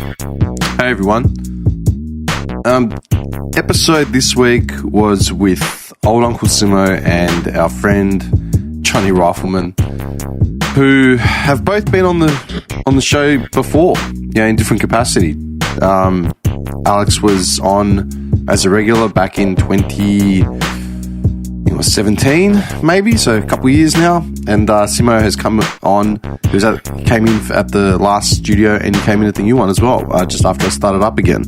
Hey everyone. Episode this week was with old Uncle Simo and our friend Johnny Rifleman, who have both been on the show before, in different capacity. Alex was on as a regular back in 2017, maybe, so a couple of years now. And Simo has come on. He came in at the last studio, and he came in at the new one as well, just after I started up again.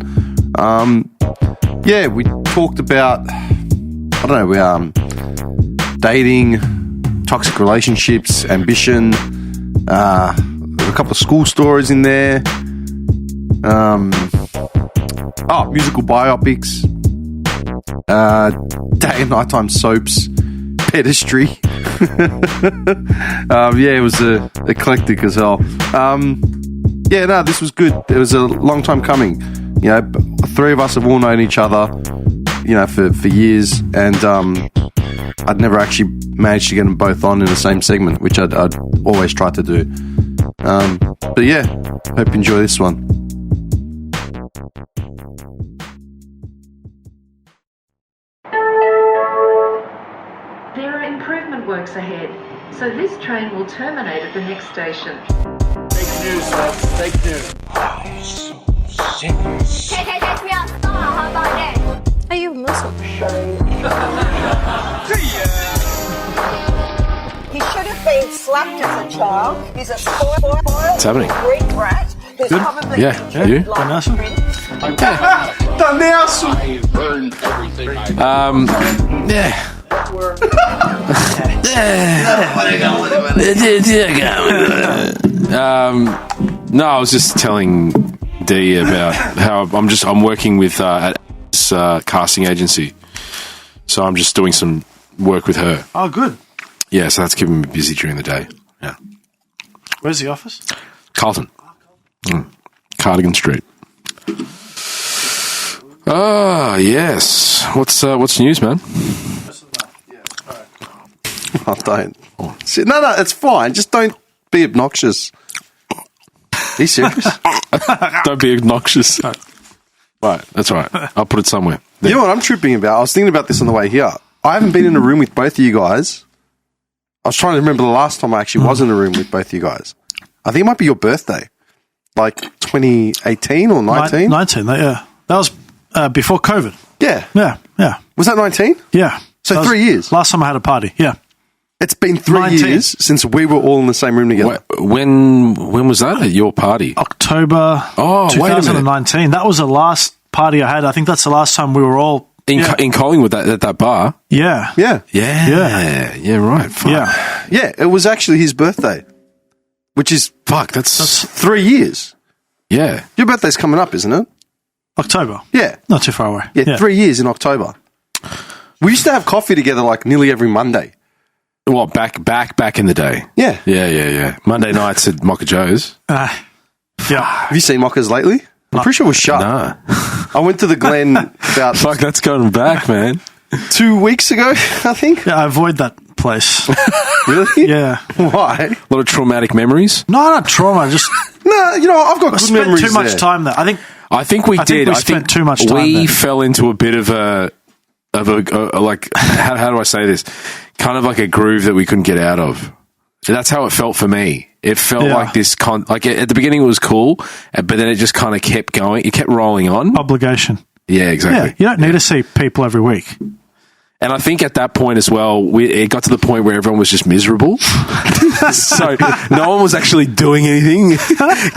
We talked about, dating, toxic relationships, ambition, a couple of school stories in there, musical biopics, day and nighttime soaps, Pederasty. It was eclectic as hell. This was good. It was a long time coming. Three of us have all known each other, for years, and I'd never actually managed to get them both on in the same segment, which I'd always tried to do. Hope you enjoy this one. There are improvement works ahead, so this train will terminate at the next station. Fake news, folks. Fake news. Oh, so sick. Are you Muslim? He should have been slapped as a child. He's a spoiled What's happening? Greek rat who's probably Yeah, you? Vanessa. No, I was just telling Dee about how I'm working with at this casting agency, so I'm just doing some work with her. Oh, good. Yeah, so that's keeping me busy during the day. Yeah. Where's the office? Carlton. Cardigan Street. Ah, yes. What's news, man? Oh, don't. No, it's fine. Just don't be obnoxious. Are you serious? Don't be obnoxious. Right, that's right. I'll put it somewhere. There. You know what I'm tripping about? I was thinking about this on the way here. I haven't been in a room with both of you guys. I was trying to remember the last time I actually was in a room with both of you guys. I think it might be your birthday. Like 2018 or 19? 19, yeah. That was before COVID. Yeah. Yeah. Was that 19? Yeah. So 3 years. Last time I had a party, yeah. It's been 3 years since we were all in the same room together. When was that at your party? October 2019. That was the last party I had. I think that's the last time we were all... In Collingwood at that bar? Yeah. Yeah. Yeah, right. Fuck. Yeah, it was actually his birthday, which is... Fuck, that's 3 years. Yeah. Your birthday's coming up, isn't it? October. Yeah. Not too far away. Yeah, 3 years in October. We used to have coffee together like nearly every Monday. Well, back in the day. Yeah. Yeah. Monday nights at Mocha Joe's. Yeah. Have you seen Mocha's lately? I'm pretty sure it was shut. Nah. I went to the Glen about... Fuck, that's going back, man. 2 weeks ago, I think. Yeah, I avoid that place. Really? Yeah. Why? A lot of traumatic memories? No, not trauma. Just... No, I've got good memories spent too much there. time there. I think we did. We spent too much time we there. fell into a bit of a like, how do I say this? Kind of like a groove that we couldn't get out of. That's how it felt for me. It felt like this, like at the beginning it was cool, but then it just kind of kept going. It kept rolling on. Obligation. Yeah, exactly. Yeah, you don't need to see people every week. And I think at that point as well, it got to the point where everyone was just miserable. So no one was actually doing anything,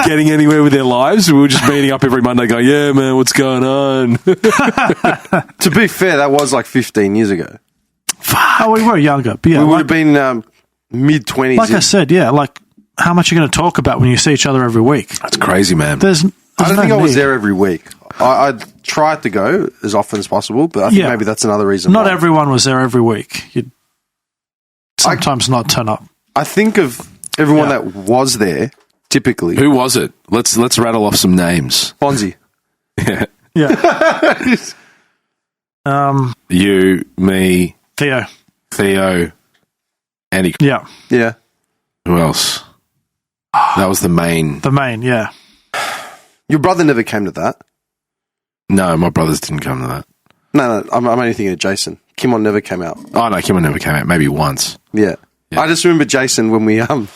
getting anywhere with their lives. We were just meeting up every Monday going, yeah, man, what's going on? To be fair, that was like 15 years ago. Oh, we were younger. But yeah, we would have been mid-20s. Like I said, yeah, like how much are you going to talk about when you see each other every week? That's crazy, man. I don't think I was there every week. I tried to go as often as possible, but I think maybe that's another reason. Not everyone was there every week. You'd sometimes not turn up. I think of everyone that was there, typically. Who was it? Let's rattle off some names. Fonzie. Yeah. You, me, Theo, Andy. Yeah. Yeah. Who else? That was the main. The main, yeah. Your brother never came to that. No, my brothers didn't come to that. No, I'm only thinking of Jason. Kimon never came out. Oh, no, Kimon never came out. Maybe once. Yeah. I just remember Jason when we how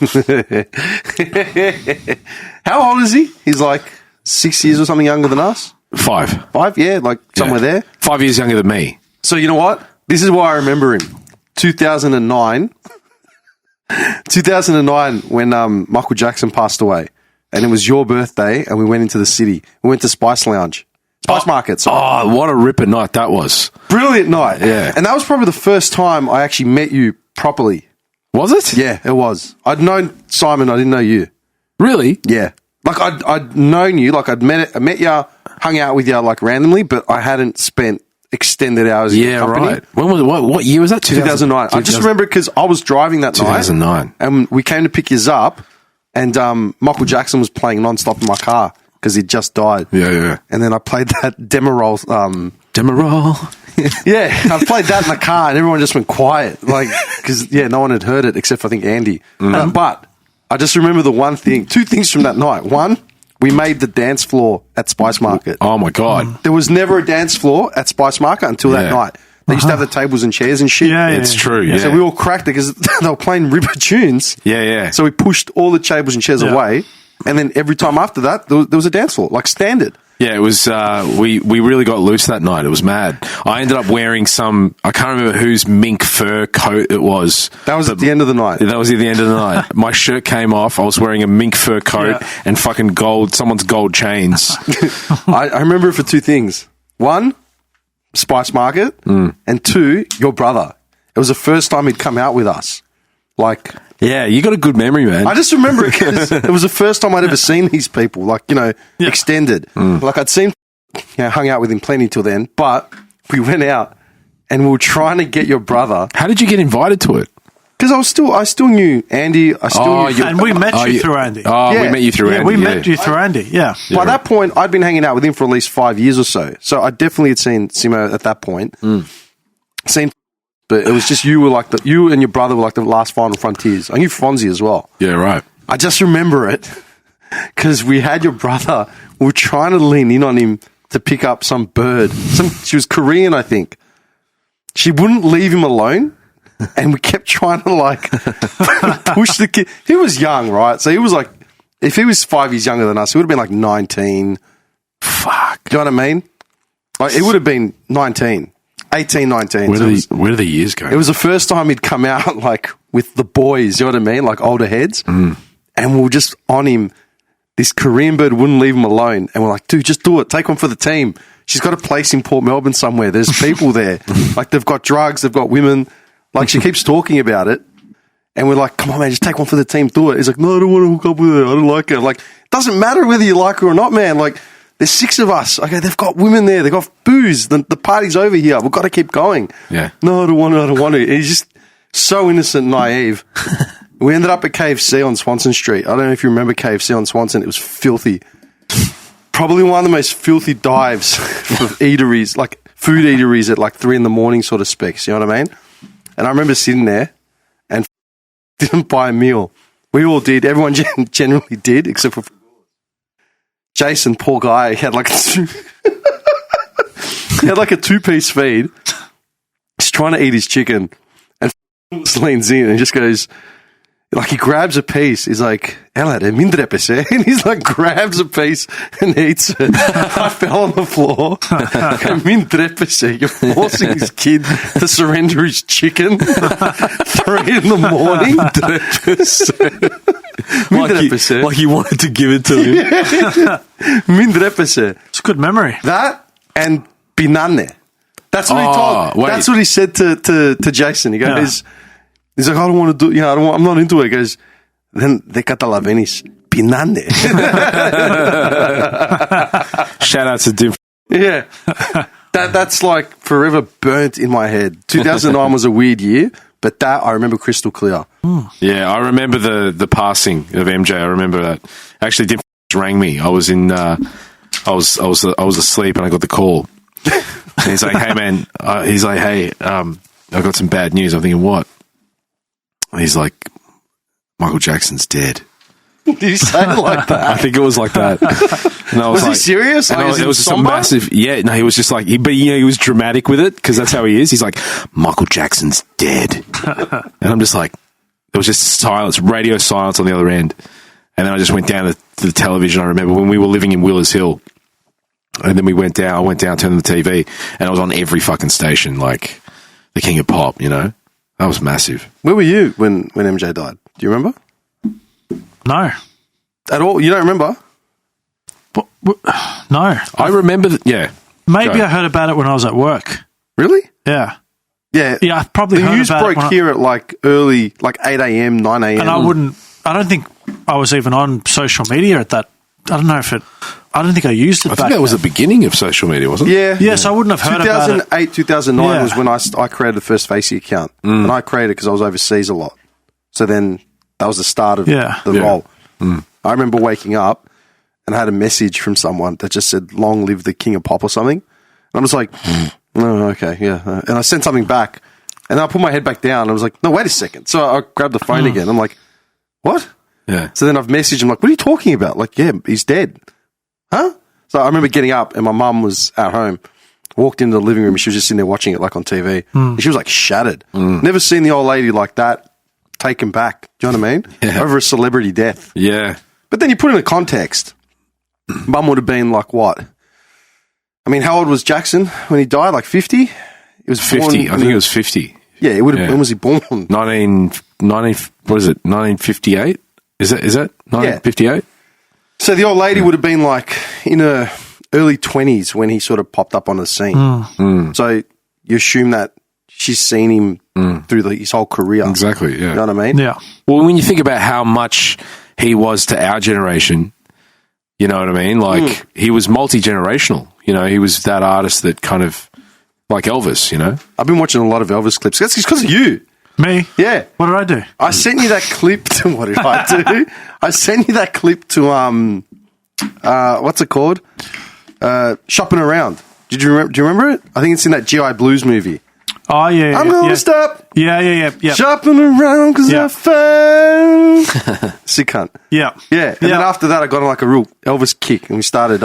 old is he? He's like 6 years or something younger than us. 5. 5, yeah, like somewhere there. 5 years younger than me. So you know what? This is why I remember him. 2009 when Michael Jackson passed away, and it was your birthday, and we went into the city. We went to Spice Market. Sorry. Oh, what a ripper night that was. Brilliant night. Yeah. And that was probably the first time I actually met you properly. Was it? Yeah, it was. I'd known Simon, I didn't know you. Really? Yeah. Like, I'd known you, like, I met you, hung out with you, like, randomly, but I hadn't spent extended hours in your company. Right. When was what year was that? 2009. I just remember because I was driving that 2009. night. And we came to pick you up, and Michael Jackson was playing nonstop in my car because he'd just died. Yeah. And then I played that Demerol. Demerol. Yeah, I played that in the car, and everyone just went quiet, like, because no one had heard it except for, I think, Andy. But I just remember two things from that night. One, we made the dance floor at Spice Market. Oh my God. There was never a dance floor at Spice Market until that night. They used to have the tables and chairs and shit. Yeah, it's true. Yeah. So we all cracked it because they were playing ripper tunes. Yeah. So we pushed all the tables and chairs away, and then every time after that, there was a dance floor, like standard. Yeah, it was, we really got loose that night. It was mad. I ended up wearing I can't remember whose mink fur coat it was. That was at the end of the night. That was at the end of the night. My shirt came off. I was wearing a mink fur coat and fucking someone's gold chains. I remember it for 2 things. 1, Spice Market, and 2, your brother. It was the first time he'd come out with us. Like... Yeah, you got a good memory, man. I just remember it because it was the first time I'd ever seen these people, like, extended. Like, I'd seen, hung out with him plenty till then, but we went out and we were trying to get your brother. How did you get invited to it? Because I still knew Andy. And we met you through Andy. Oh, we met you through Andy. We met you through Andy, yeah. By that point, I'd been hanging out with him for at least 5 years or so. So I definitely had seen Simo at that point. But it was just you and your brother were like the last final frontiers. I knew Fonzie as well. Yeah, right. I just remember it because we had your brother. We were trying to lean in on him to pick up some bird. She was Korean, I think. She wouldn't leave him alone, and we kept trying to push the kid. He was young, right? So he was like, if he was 5 years younger than us, he would have been like 19. Fuck. Do you know what I mean? Like, it would have been 19. 18, 19. Where do the years go? It was the first time he'd come out, like, with the boys, you know what I mean? Like, older heads. And we were just on him. This Korean bird wouldn't leave him alone. And we're like, dude, just do it. Take one for the team. She's got a place in Port Melbourne somewhere. There's people there. Like, they've got drugs. They've got women. Like, she keeps talking about it. And we're like, come on, man, just take one for the team. Do it. He's like, no, I don't want to hook up with her. I don't like her. Like, it doesn't matter whether you like her or not, man. Like, there's 6 of us. Okay, they've got women there. They've got booze. The party's over here. We've got to keep going. Yeah. No, I don't want to. And he's just so innocent and naive. We ended up at KFC on Swanson Street. I don't know if you remember KFC on Swanson. It was filthy. Probably one of the most filthy dives for eateries, like food eateries at like 3 a.m. sort of specs. You know what I mean? And I remember sitting there and didn't buy a meal. We all did. Everyone generally did, except for Jason, poor guy, he had like a 2-piece feed. He's trying to eat his chicken and leans in and just goes, like, he grabs a piece. He's like, "Ela, de mindre pese." And he's like, grabs a piece and eats it. I fell on the floor. Mindre pese. You're forcing this kid to surrender his chicken 3 a.m. Like you wanted to give it to him. Mindre pese. It's a good memory. That and binane. That's what he told. Wait. That's what he said to Jason. He goes, he's like, I don't want to do. I'm not into it. He goes, then de catalavenis binane. Shout out to Dim. Yeah, that's like forever burnt in my head. 2009 was a weird year, but that I remember crystal clear. Yeah, I remember the passing of MJ. I remember that. Actually, Dim rang me. I was in. I was asleep and I got the call. And he's like, "Hey man," he's like, "Hey, I've got some bad news." I'm thinking, what? He's like, "Michael Jackson's dead." Did he say it like that? I think it was like that. And I Was he serious? And Like, it was just a somber? massive. Yeah, no, he was just like, but he was dramatic with it because that's how he is. He's like, Michael Jackson's dead, and I'm just like, there was just silence, radio silence on the other end, and then I just went down to the television. I remember when we were living in Willers Hill, and then we went down. I went down, turned on the TV, and I was on every fucking station, like the King of Pop. You know, that was massive. Where were you when MJ died? Do you remember? No. At all? You don't remember? No. I remember that. Yeah, Maybe Go. I heard about it when I was at work. Really? Yeah. Yeah. Yeah, I probably the heard news about it broke when here at like early, like 8 a.m., 9 a.m. and I don't think I was even on social media at that. I don't know if I don't think I used it I back think that was then. the beginning of social media, wasn't it? Yeah. Yes, I wouldn't have heard about it. 2008, 2009 Yeah. was when I created the first Facey account. And I created it because I was overseas a lot. So then that was the start of Yeah. the Yeah. role. I remember waking up and I had a message from someone that just said, "Long live the King of Pop" or something. And I was like, "Oh, okay, yeah." And I sent something back. And then I put my head back down. And I was like, "No, wait a second." So I grabbed the phone again. I'm like, "What?" Yeah. So then I've messaged him like, "What are you talking about?" Like, "Yeah, he's dead." Huh? So I remember getting up and my mum was at home, walked into the living room and she was just sitting there watching it like on TV. And she was like shattered. Never seen the old lady like that taken back. Do you know what I mean? Yeah. Over a celebrity death. Yeah. But then you put it in a context. Mum would have been like what? I mean, how old was Jackson when he died? Like 50? It was 50. I think it was 50. Yeah, it would have. Yeah. When was he born? 19, what is it? 1958? Is that 1958? So the old lady would have been like in her early 20s when he sort of popped up on the scene. So you assume that she's seen him through his whole career. Exactly, yeah. You know what I mean? Yeah. Well, when you think about how much he was to our generation, you know what I mean? Like, he was multi-generational. You know, he was that artist that kind of, like Elvis, you know? I've been watching a lot of Elvis clips. That's because of you. Me? Yeah. What did I do? I sent you that clip to, what did I do? I sent you that clip to, what's it called? Shopping Around. Do you remember it? I think it's in that GI Blues movie. Oh, yeah. I'm going to stop Yeah. shopping around because Yeah. I found... Sick cunt. Yeah. Yeah. And then after that, I got on like a real Elvis kick and we started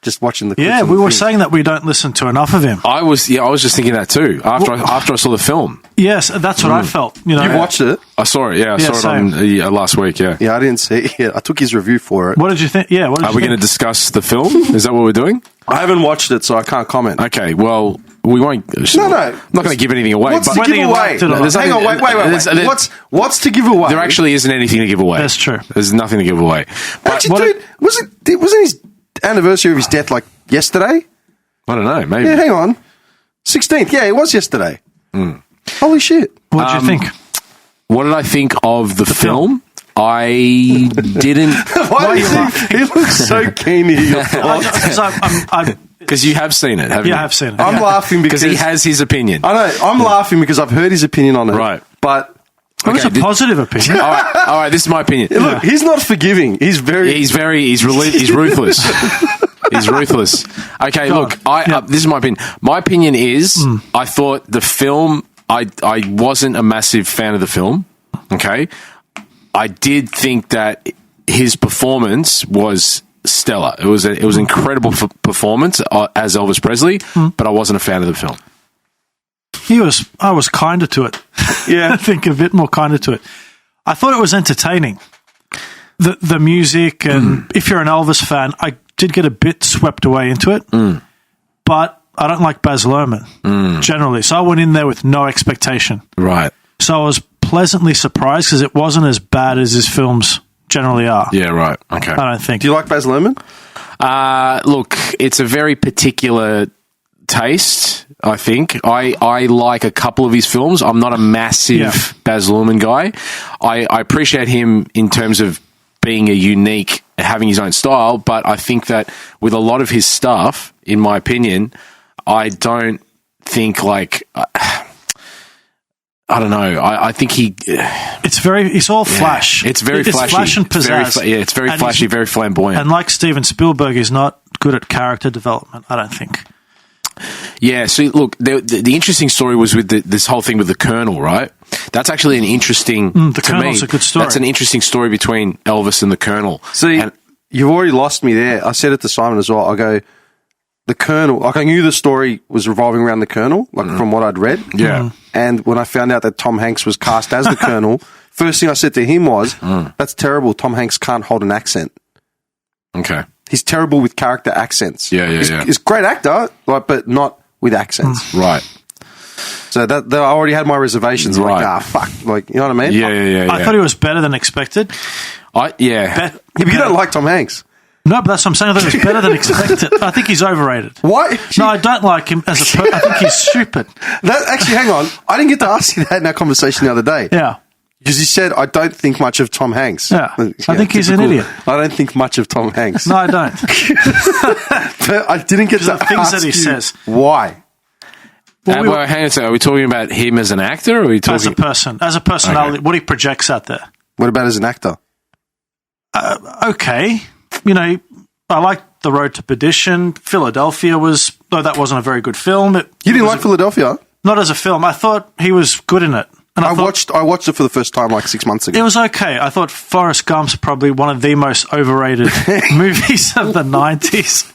just watching the clips. Yeah, on we the were thing. saying that we don't listen to enough of him. I was just thinking that too. After I saw the film. Yes, that's what I felt. You know, You've watched it? I saw it, yeah. I Yeah, saw it on last week, yeah. Yeah, I didn't see it yet. I took his review for it. What did you think? Yeah, what did Are you we going to think? discuss the film? Is that what we're doing? I haven't watched it, so I can't comment. Okay, well, we won't. No. I'm not going to give anything away. What's but to Whether give you away? liked it or not. There's Hang on, nothing- wait. there's- What's to give away? there actually isn't anything to give away. That's true. There's nothing to give away. But Actually, dude, wasn't his anniversary of his death like yesterday? I don't know, maybe. Yeah, hang on. 16th. Yeah, it was yesterday. Holy shit. What did you think? What did I think of the film? I didn't. Why do you think he looks so keen to hear your thoughts? Because you have seen it, haven't you? Yeah, I have seen it. I'm laughing because Because he has his opinion. I know. I'm laughing because I've heard his opinion on it. Right. But It was a positive opinion. All right, this is my opinion. look, he's not forgiving. He's He's ruthless. He's ruthless. Okay, Go look, on. this is my opinion. My opinion is, I thought the film, I wasn't a massive fan of the film. Okay, I did think that his performance was stellar. It was an incredible performance as Elvis Presley, but I wasn't a fan of the film. I was kinder to it. Yeah. I think a bit more kinder to it. I thought it was entertaining. The music, and if you're an Elvis fan, I did get a bit swept away into it. But I don't like Baz Luhrmann generally, so I went in there with no expectation. Right. So I was pleasantly surprised because it wasn't as bad as his films generally are. Yeah, right. Okay. I don't think. Do you like Baz Luhrmann? Look, it's a very particular taste, I think. I like a couple of his films. I'm not a massive Baz Luhrmann guy. I appreciate him in terms of being a unique, having his own style, but I think that with a lot of his stuff, in my opinion, I don't think like... I don't know. I think It's all flash. It's very flashy. It's flash and It's very pizzazz. it's very And flashy, very flamboyant. And like Steven Spielberg, he's not good at character development, I don't think. Yeah, so look, the interesting story was with this whole thing with the Colonel, right? That's actually an interesting. The to Colonel's me, a good story. That's an interesting story between Elvis and the Colonel. See, And- you've already lost me there. I said it to Simon as well. I go, the Colonel, like I knew the story was revolving around the Colonel, like from what I'd read. Yeah. And when I found out that Tom Hanks was cast as the Colonel, first thing I said to him was, that's terrible. Tom Hanks can't hold an accent. okay. He's terrible with character accents. Yeah. He's a great actor, like, but not with accents. Right. So that I already had my reservations. I'm Right. like, fuck. Like, you know what I mean? Yeah. I thought he was better than expected. Yeah. Yeah, but you don't like Tom Hanks. No, but that's what I'm saying. I thought he was better than expected. I think he's overrated. Why? No, I don't like him as a person. I think he's stupid. Actually, hang on. I didn't get to ask you that in our conversation the other day. Yeah. Because you said, I don't think much of Tom Hanks. Yeah. I think he's an idiot. I don't think much of Tom Hanks. No, I don't. But I didn't get to the things ask that he you says. why. Well, hang on a second. Are we talking about him as an actor, or are we As a talking person, as a personality, what he projects out there. What about as an actor? Okay. You know, I liked The Road to Perdition. Philadelphia was, though that wasn't a very good film. You didn't like Philadelphia? Not as a film. I thought he was good in it. And I watched it for the first time like 6 months ago. It was okay. I thought Forrest Gump's probably one of the most overrated movies of the 90s,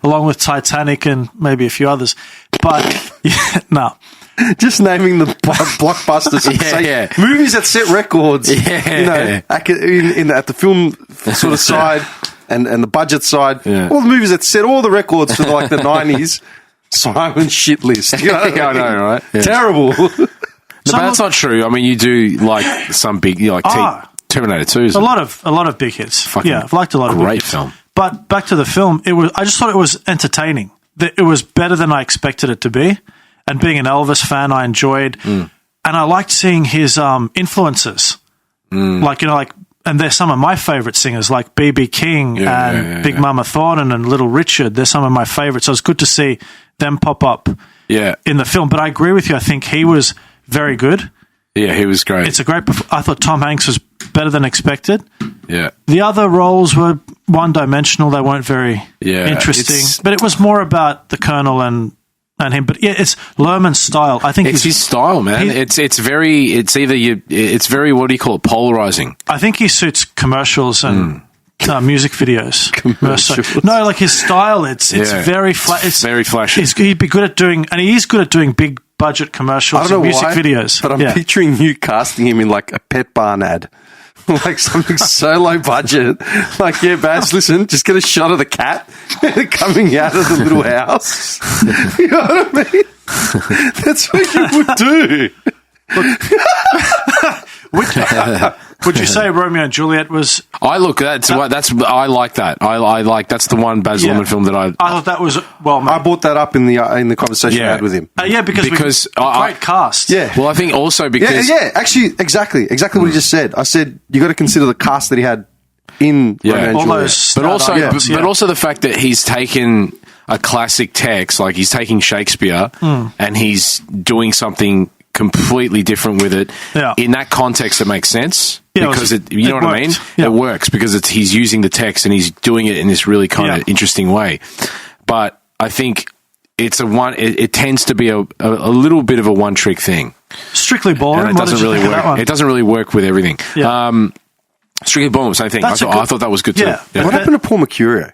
along with Titanic and maybe a few others. But, yeah, no. Just naming the blockbusters. Yeah. Movies that set records. Yeah. You know, at the film sort of side and the budget side. Yeah. All the movies that set all the records for like the 90s. Simon shit list. You know what Yeah, I know, right? Yeah. Terrible. No, but that's not true. I mean, you do like some big, Terminator 2 is A lot of big hits. Fucking Yeah, I've liked a lot of big great hits. film. But back to the film, I just thought it was entertaining. That it was better than I expected it to be. And being an Elvis fan, I enjoyed, and I liked seeing his influences. And they're some of my favorite singers, like B.B. King and Big Mama Thornton and Little Richard. They're some of my favorites. So it's good to see them pop up in the film. But I agree with you. I think he was very good. Yeah, he was great. It's a great. I thought Tom Hanks was better than expected. Yeah. The other roles were one-dimensional. They weren't very interesting. But it was more about the Colonel and him. But yeah, it's Lerman's style. I think it's his style, man. It's very what do you call it? Polarizing. I think he suits commercials and music videos. Commercials. No, like his style. It's very flat. It's very flashy. He'd be good at doing, and he is good at doing big budget commercials and music videos. But I'm picturing you casting him in like a pet barn ad. Like something so low budget. Like, yeah, Baz, listen, just get a shot of the cat coming out of the little house. You know what I mean? That's what you would do. Would you say Romeo and Juliet was? I like that. I like that's the one Baz Luhrmann film that I thought that was I brought that up in the conversation I had with him. Because great cast. Yeah. Well, I think also because actually, exactly what he just said. I said you got to consider the cast that he had in Romeo and Juliet. But also the fact that he's taken a classic text, like he's taking Shakespeare, and he's doing something completely different with it. Yeah. In that context, it makes sense because you know what I mean. Yeah. It works because he's using the text and he's doing it in this really kind of interesting way. But I think it's it tends to be a little bit of a one trick thing. Strictly Ballroom. And it doesn't really work. It doesn't really work with everything. Yeah. Strictly Ballroom, same thing. I thought that was good too. Yeah. What happened to Paul Mercurio?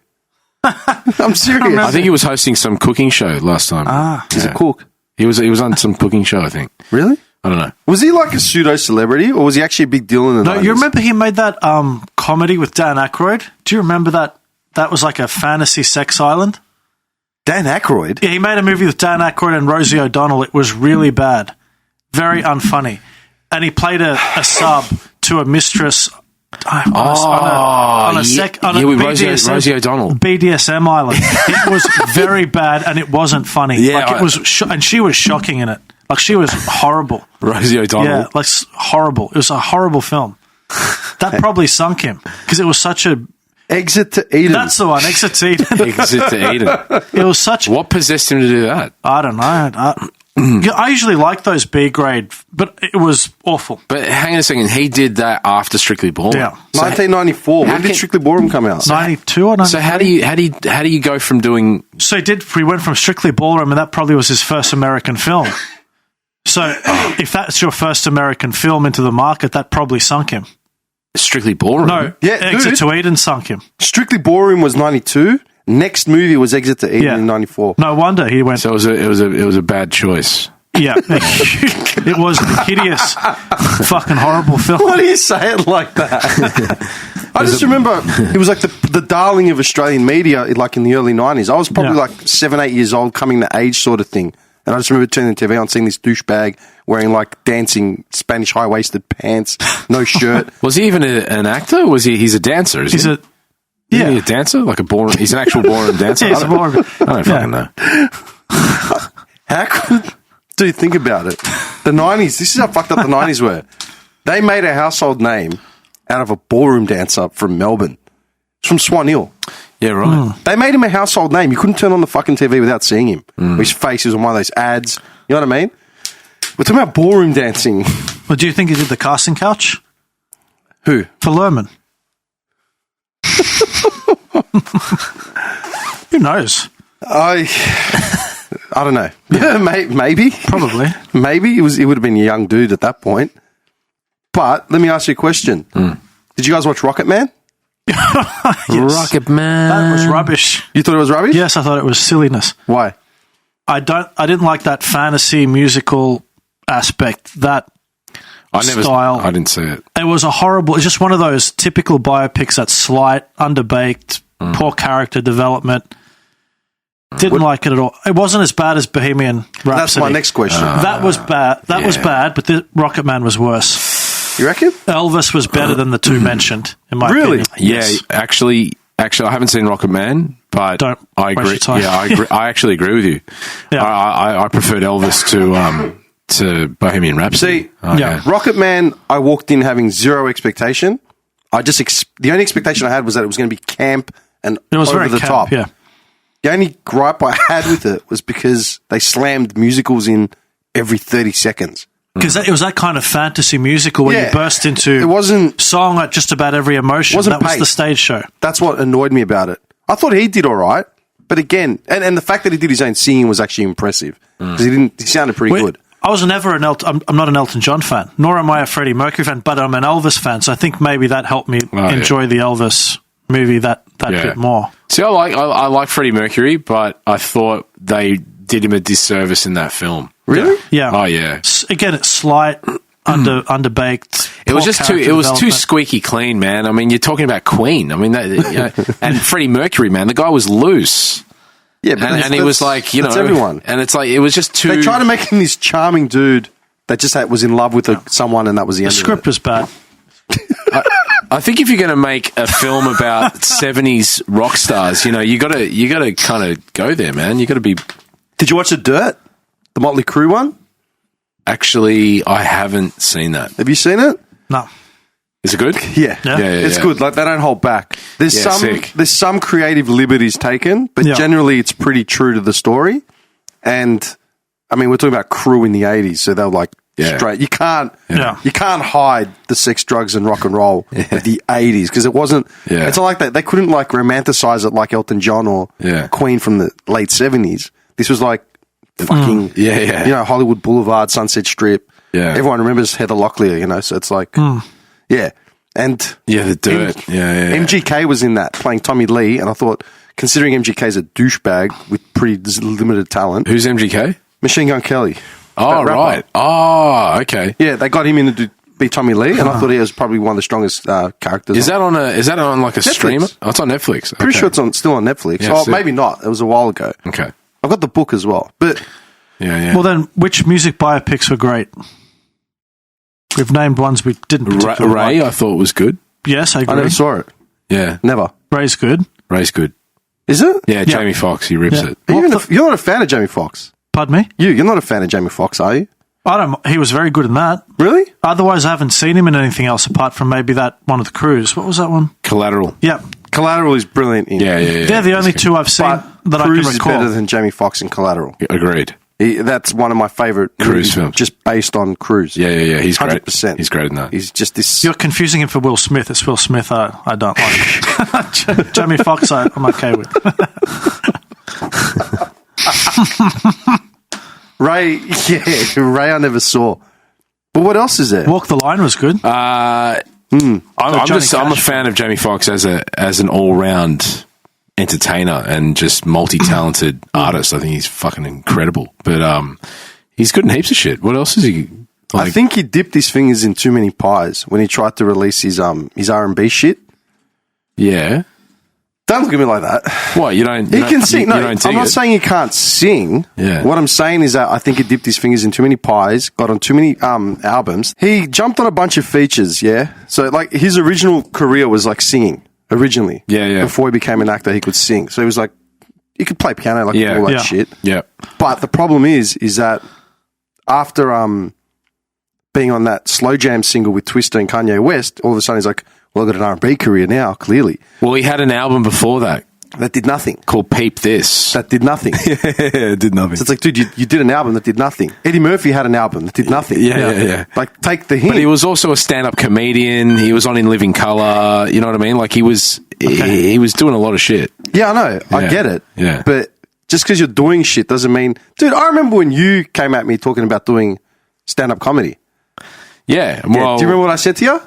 I'm serious. I think he was hosting some cooking show last time. He's a cook. He was on some cooking show, I think. Really? I don't know. Was he like a pseudo celebrity, or was he actually a big deal in the 90s? No, you remember he made that comedy with Dan Aykroyd? Do you remember that? That was like a fantasy sex island. Dan Aykroyd? Yeah, he made a movie with Dan Aykroyd and Rosie O'Donnell. It was really bad, very unfunny, and he played a sub to a mistress. On a Rosie O'Donnell. BDSM island. It was very bad and it wasn't funny. Yeah, it was, and she was shocking in it. Like she was horrible. Rosie O'Donnell. Yeah, like horrible. It was a horrible film. That probably sunk him because it was such a Exit to Eden. That's the one. Exit to Eden. Exit to Eden. It was such. What possessed him to do that? I don't know. I usually like those B grade, but it was awful. But hang on a second, he did that after Strictly Ballroom. Yeah, 1994. When did Strictly Ballroom come out? 92 or 93. So how do you go from doing? So he went from Strictly Ballroom, and that probably was his first American film. So So if that's your first American film into the market, that probably sunk him. Strictly Ballroom. No, Yeah, Exit dude. to Eden sunk him. Strictly Ballroom was 92. Next movie was Exit to Eden Yeah. in 94. No wonder he went. So it was a bad choice. Yeah, it was a hideous, fucking horrible film. Why do you say it like that? I just remember it was like the darling of Australian media, like in the early 90s. I was probably Yeah. like 7, 8 years old, coming to age sort of thing. And I just remember turning the TV on, seeing this douchebag wearing like dancing Spanish high-waisted pants, no shirt. Was he even an actor? Was he's a dancer? Is He's he? a Isn't he a dancer? Like a ballroom? He's an actual ballroom dancer. Yeah, he's a ballroom. I don't fucking know. How could... Dude, think about it. The 90s, this is how fucked up the 90s were. They made a household name out of a ballroom dancer from Melbourne. It's from Swan Hill. Yeah, right. They made him a household name. You couldn't turn on the fucking TV without seeing him. His face was on one of those ads. You know what I mean? We're talking about ballroom dancing. Well, do you think he did the casting couch Who? for Lerman? Who knows? I don't know. Maybe. Probably. Maybe. It would have been a young dude at that point. But let me ask you a question. Did you guys watch Rocket Man? Yes. Rocket Man. That was rubbish. You thought it was rubbish? Yes, I thought it was silliness. Why? I didn't like that fantasy musical aspect. That style. I didn't see it. It was it's just one of those typical biopics that's slight, underbaked, poor character development. Didn't like it at all. It wasn't as bad as Bohemian Rhapsody. That's my next question. That was bad. That was bad, but the Rocket Man was worse. You reckon? Elvis was better than the two mentioned, in my Really? opinion. Yeah, Yes. actually, I haven't seen Rocket Man, but Don't I waste agree. your time. Yeah, I agree. I actually agree with you. Yeah. I preferred Elvis to Bohemian Rhapsody. See, yeah. Rocket Man, I walked in having zero expectation. I just the only expectation I had was that it was going to be camp and It was over very the camp, top. yeah. The only gripe I had with it was because they slammed musicals in every 30 seconds. Because it was that kind of fantasy musical where Yeah. you burst into It wasn't. song at just about every emotion. Wasn't That was the paced. stage show. That's what annoyed me about it. I thought he did all right, but again, and the fact that he did his own singing was actually impressive because he sounded pretty good. I was never I'm not an Elton John fan, nor am I a Freddie Mercury fan, but I'm an Elvis fan, so I think maybe that helped me enjoy the Elvis movie that bit more. See, I like Freddie Mercury, but I thought they did him a disservice in that film. Really? Yeah. Oh yeah. Again, it's slight, underbaked. It was poor just too. character It was too development. squeaky clean, man. I mean, you're talking about Queen. I mean, and Freddie Mercury, man. The guy was loose, Yeah, but and he was like, that's everyone. And it's like it was just too. They tried to make him this charming dude that just was in love with someone, and that was the The end script of it. was bad. I think if you're going to make a film about 70s rock stars, you got to kind of go there, man. You got to be. Did you watch The Dirt? The Motley Crue one? Actually, I haven't seen that. Have you seen it? No. Is it good? Yeah. Yeah. It's good. Like, they don't hold back. There's Yeah, sick. there's some creative liberties taken, but Yeah. generally it's pretty true to the story. And I mean, we're talking about Crew in the 80s, so they're like straight. You can't hide the sex, drugs, and rock and roll of the 80s because it wasn't. Yeah. It's not like that. They couldn't like romanticize it like Elton John or Queen from the late 70s. This was like fucking Hollywood Boulevard, Sunset Strip. Yeah. Everyone remembers Heather Locklear, so it's like yeah. And The Dirt. MGK was in that playing Tommy Lee, and I thought, considering MGK's a douchebag with pretty limited talent, Who's MGK? Machine Gun Kelly. Oh, that rapper. right. Oh, okay. Yeah, they got him in to be Tommy Lee, and I thought he was probably one of the strongest characters. Is that on like a Netflix. streamer? Oh, it's on Netflix. Pretty Okay. sure it's still on Netflix. Yeah, sick. Maybe not. It was a while ago. Okay. I've got the book as well. But Yeah. Well, then, which music biopics were great? We've named ones we didn't particularly Ray, like. I thought was good. Yes, I I agree. never saw it. Yeah. Never. Ray's good. Ray's good. Is it? Yeah, Jamie Foxx, he rips Yeah. it. You're not a fan of Jamie Foxx. Pardon me? You're not a fan of Jamie Foxx, are you? He was very good in that. Really? Otherwise, I haven't seen him in anything else apart from maybe that one of the Cruise. What was that one? Collateral. Yeah. Collateral is brilliant. Yeah. They're the only two I've seen But that Cruise I is can recall. better than Jamie Foxx in Collateral. Agreed. That's one of my favourite Cruise movies, films. just based on Cruise. Yeah. He's great. 100%. He's great in that. He's just this. You're confusing him for Will Smith. It's Will Smith I don't like. Jamie Foxx I'm okay with. Ray, Ray I never saw. But what else is there? Walk the Line was good. I'm a fan of Jamie Foxx as an all round entertainer and just multi-talented artist. I think he's fucking incredible. But he's good in heaps of shit. What else is he? I think he dipped his fingers in too many pies when he tried to release his R&B shit. Yeah. Don't look at me like that. What, you don't... He can sing. No, you don't I'm not it? saying he can't sing. Yeah. What I'm saying is that I think he dipped his fingers in too many pies, got on too many albums. He jumped on a bunch of features, yeah? So, like, his original career was, like, singing, originally. Yeah. Before he became an actor, he could sing. So he was, like, he could play piano, like, all that shit. Yeah. But the problem is that after being on that Slow Jam single with Twista and Kanye West, all of a sudden he's like, well, I've got an R&B career now, clearly. Well, he had an album before that. That did nothing. Called Peep This. That did nothing. It did nothing. So it's like, dude, you did an album that did nothing. Eddie Murphy had an album that did nothing. Yeah. Like, take the hint. But he was also a stand-up comedian. He was on In Living Colour. You know what I mean? Like, he was doing a lot of shit. Yeah, I know. I Yeah. get it. Yeah. But just because you're doing shit doesn't mean... Dude, I remember when you came at me talking about doing stand-up comedy. Yeah. Yeah, Well, do you remember what I said to you?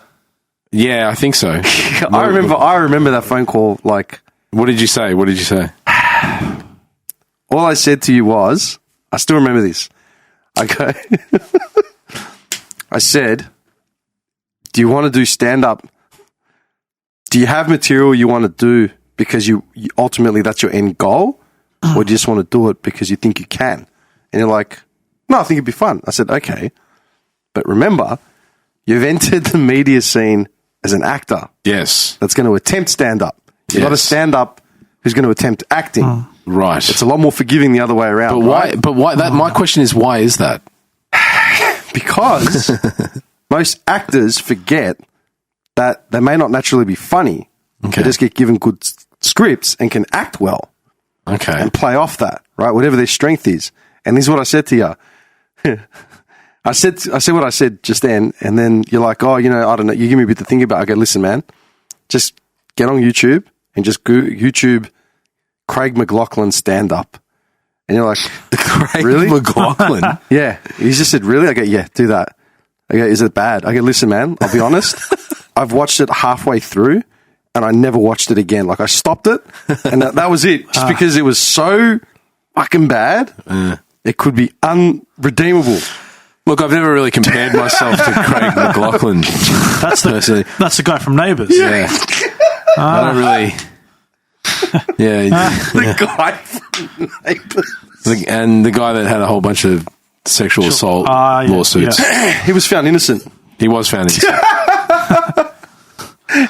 Yeah, I think so. I remember that phone call, like... What did you say? All I said to you was... I still remember this. I said, do you want to do stand-up? Do you have material you want to do because you ultimately that's your end goal? Or do you just want to do it because you think you can? And you're like, no, I think it'd be fun. I said, okay. But remember, you've entered the media scene as an actor. Yes. That's going to attempt stand-up. You're not a stand-up who's going to attempt acting. Right. It's a lot more forgiving the other way around. But why? right? But why? My question is, why is that? Because most actors forget that they may not naturally be funny. Okay. They just get given good scripts and can act well Okay. and play off that, right? Whatever their strength is. And this is what I said to you. I said what I said just then, and then you're like, oh, I don't know. You give me a bit to think about. I go, listen, man, just get on YouTube and just go YouTube Craig McLaughlin stand-up. And you're like, Craig really? McLaughlin. Yeah. He just said, really? I go, yeah, do that. I go, is it bad? I go, listen, man, I'll be honest. I've watched it halfway through and I never watched it again. Like, I stopped it and that was it. Just because it was so fucking bad, it could be unredeemable. Look, I've never really compared myself to Craig McLaughlin. That's the guy from Neighbours. Yeah. I don't really... Yeah. The guy from Neighbours. And the guy that had a whole bunch of sexual assault lawsuits. Yeah. He was found innocent. He was found innocent.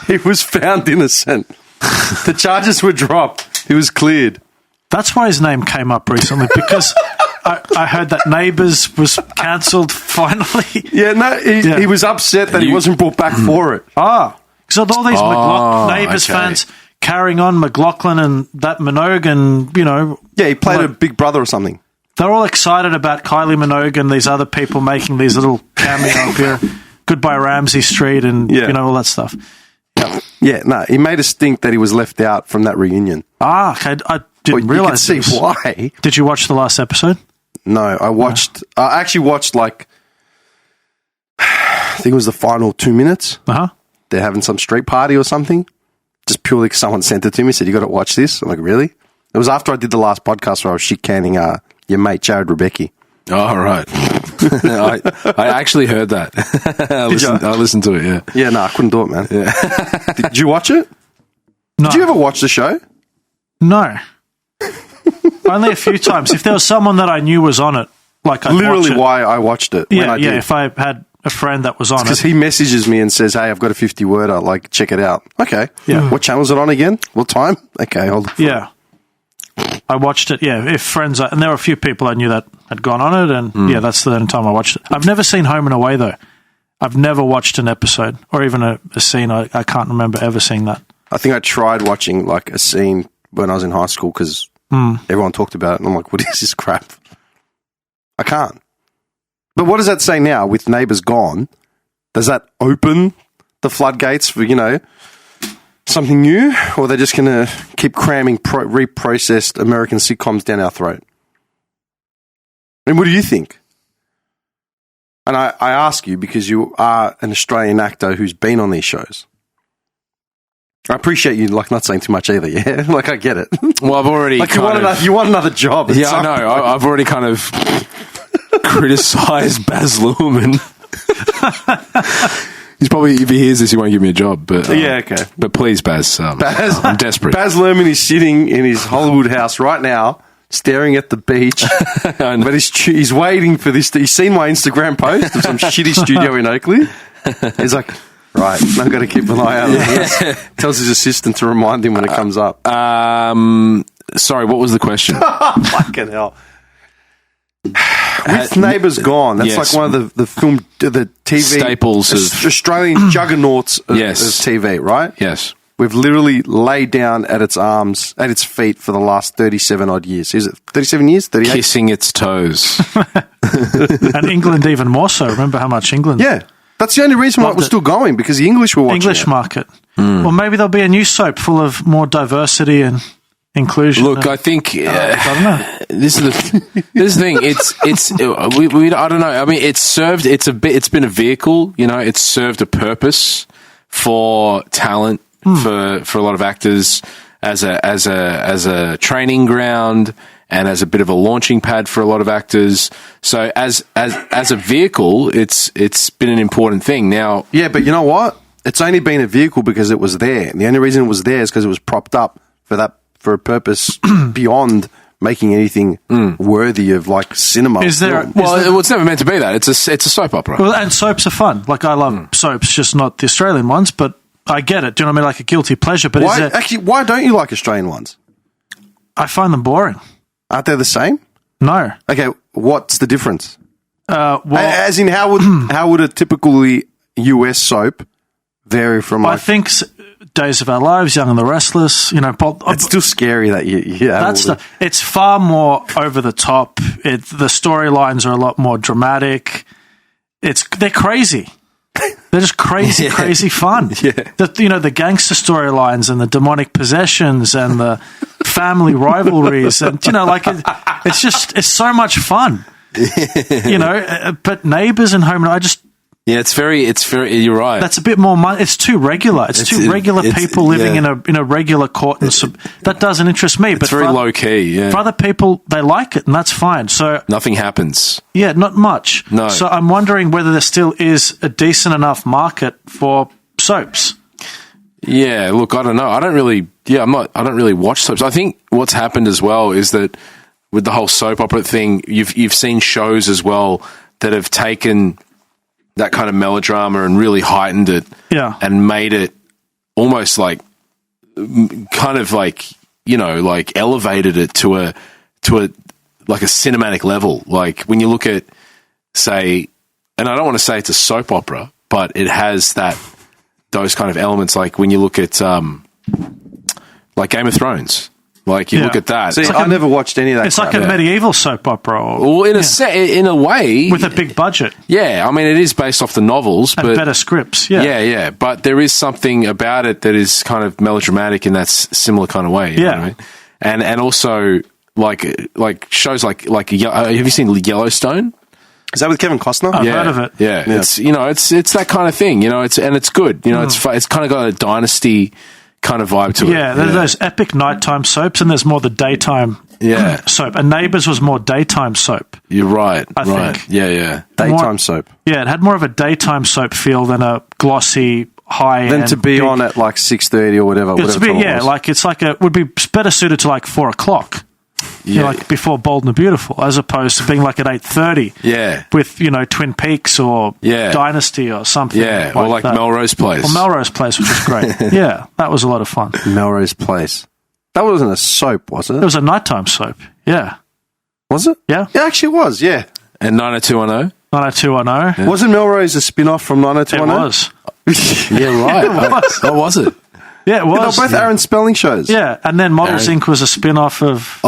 He was found innocent. The charges were dropped. He was cleared. That's why his name came up recently, because I heard that Neighbours was cancelled finally. Yeah, no, he was upset that he wasn't brought back for it. Because all these Neighbours fans carrying on McLaughlin and that Minogue and, Yeah, he played a big brother or something. they're all excited about Kylie Minogue and these other people making these little cameo here. Goodbye Ramsey Street and, all that stuff. Yeah, no, he made us think that he was left out from that reunion. Okay. I didn't realise you could see why. Did you watch the last episode? No, I actually watched I think it was the final 2 minutes. Uh-huh. They're having some street party or something. Just purely because someone sent it to me, said, you got to watch this. I'm like, really? It was after I did the last podcast where I was shit canning your mate, Jared Rebecki. Oh, right. I actually heard that. I listened to it, yeah. Yeah, no, I couldn't do it, man. Yeah. Did you watch it? No. Did you ever watch the show? No. Only a few times. If there was someone that I knew was on it, like I'd Literally watch it. why I watched it. Yeah, when I did. if I had a friend that was on Because it. he messages me and says, hey, I've got a 50-worder, like, check it out. Okay. Yeah. What channel is it on again? What time? Okay, hold on. Yeah. I watched it, if friends... And there were a few people I knew that had gone on it, and that's the only time I watched it. I've never seen Home and Away, though. I've never watched an episode or even a scene. I can't remember ever seeing that. I think I tried watching, like, a scene when I was in high school because everyone talked about it, and I'm like, what is this crap? I can't. But what does that say now with Neighbours gone? Does that open the floodgates for, something new? Or are they just going to keep cramming reprocessed American sitcoms down our throat? And what do you think? And I ask you because you are an Australian actor who's been on these shows. I appreciate you not saying too much either, yeah? I get it. Well, I've already you want another job. Yeah, I know. I've already kind of criticised Baz Luhrmann. He's probably, if he hears this, he won't give me a job. But yeah, okay. But please, Baz, I'm desperate. Baz Luhrmann is sitting in his Hollywood house right now, staring at the beach, but he's waiting for this. He's seen my Instagram post of some shitty studio in Oakley. He's like, right, I've got to keep an eye out on this. Tells his assistant to remind him when it comes up. Sorry, what was the question? Fucking hell. With Neighbours Gone, that's yes. like one of the film, the TV staples of Australian juggernauts of yes. TV, right? Yes. We've literally laid down at its feet for the last 37 odd years. Is it 37 years? 38? Kissing its toes. And England even more so. Remember how much England... Yeah. That's the only reason why it was still going, because the English were watching English it. market. Well, maybe there'll be a new soap full of more diversity and inclusion. Look, I think I don't know. this is the thing. I don't know. I mean, it's been a vehicle. You know, it's served a purpose for talent for a lot of actors as a training ground and as a bit of a launching pad for a lot of actors. So as a vehicle, it's been an important thing. Now, yeah, but you know what? It's only been a vehicle because it was there, and the only reason it was there is because it was propped up for a purpose beyond making anything worthy of cinema. Is there? It's never meant to be that. It's a soap opera. Well, and soaps are fun. I love soaps, just not the Australian ones. But I get it. Do you know what I mean? Like a guilty pleasure. But why don't you like Australian ones? I find them boring. Aren't they the same? No. Okay, what's the difference? As in, how would a typically US soap vary from? I think Days of Our Lives, Young and the Restless. It's still scary that it's far more over the top. The storylines are a lot more dramatic. They're crazy. They're just crazy, crazy fun. Yeah. The gangster storylines and the demonic possessions and the family rivalries and it's so much fun. But Neighbours and Home, it's very. You're right. That's a bit more. It's too regular. It's too regular people living in a regular court, and that doesn't interest me. It's very low key. Yeah. For other people, they like it, and that's fine. So nothing happens. Yeah, not much. No. So I'm wondering whether there still is a decent enough market for soaps. Yeah. Look, I don't know. I don't really watch soaps. I think what's happened as well is that with the whole soap opera thing, you've seen shows as well that have taken that kind of melodrama and really heightened it, and made it almost elevated it to a cinematic level. Like when you look at, say, and I don't want to say it's a soap opera, but it has those kind of elements. Like when you look at Game of Thrones. Like you look at that. See, I never watched any of that. It's like a medieval soap opera. Well, in a way, with a big budget. Yeah, I mean, it is based off the novels, and but better scripts. Yeah. But there is something about it that is kind of melodramatic in that similar kind of way. You know what I mean? And also like shows like have you seen Yellowstone? Is that with Kevin Costner? I've heard of it. Yeah. It's it's that kind of thing. It's good. It's kind of got a dynasty kind of vibe to it. Yeah, there's those epic nighttime soaps, and there's more the daytime soap. And Neighbours was more daytime soap. You're right. I think. Yeah. Daytime soap. Yeah, it had more of a daytime soap feel than a glossy high-end. Than to be on at 6:30 or whatever. It would be better suited to 4 o'clock. Yeah. Before Bold and the Beautiful, as opposed to being at 8:30. Yeah. With, Twin Peaks or Dynasty or something. Yeah, or like Melrose Place. Or Melrose Place, which was great. Yeah, that was a lot of fun. Melrose Place. That wasn't a soap, was it? It was a nighttime soap. Yeah. Was it? Yeah. It actually was, yeah. And 90210? 90210. Yeah. Wasn't Melrose a spin-off from 90210? It was. Yeah, right. What was it? Yeah, it was. They're both Aaron Spelling shows. Yeah, and then Models Inc. was a spin-off of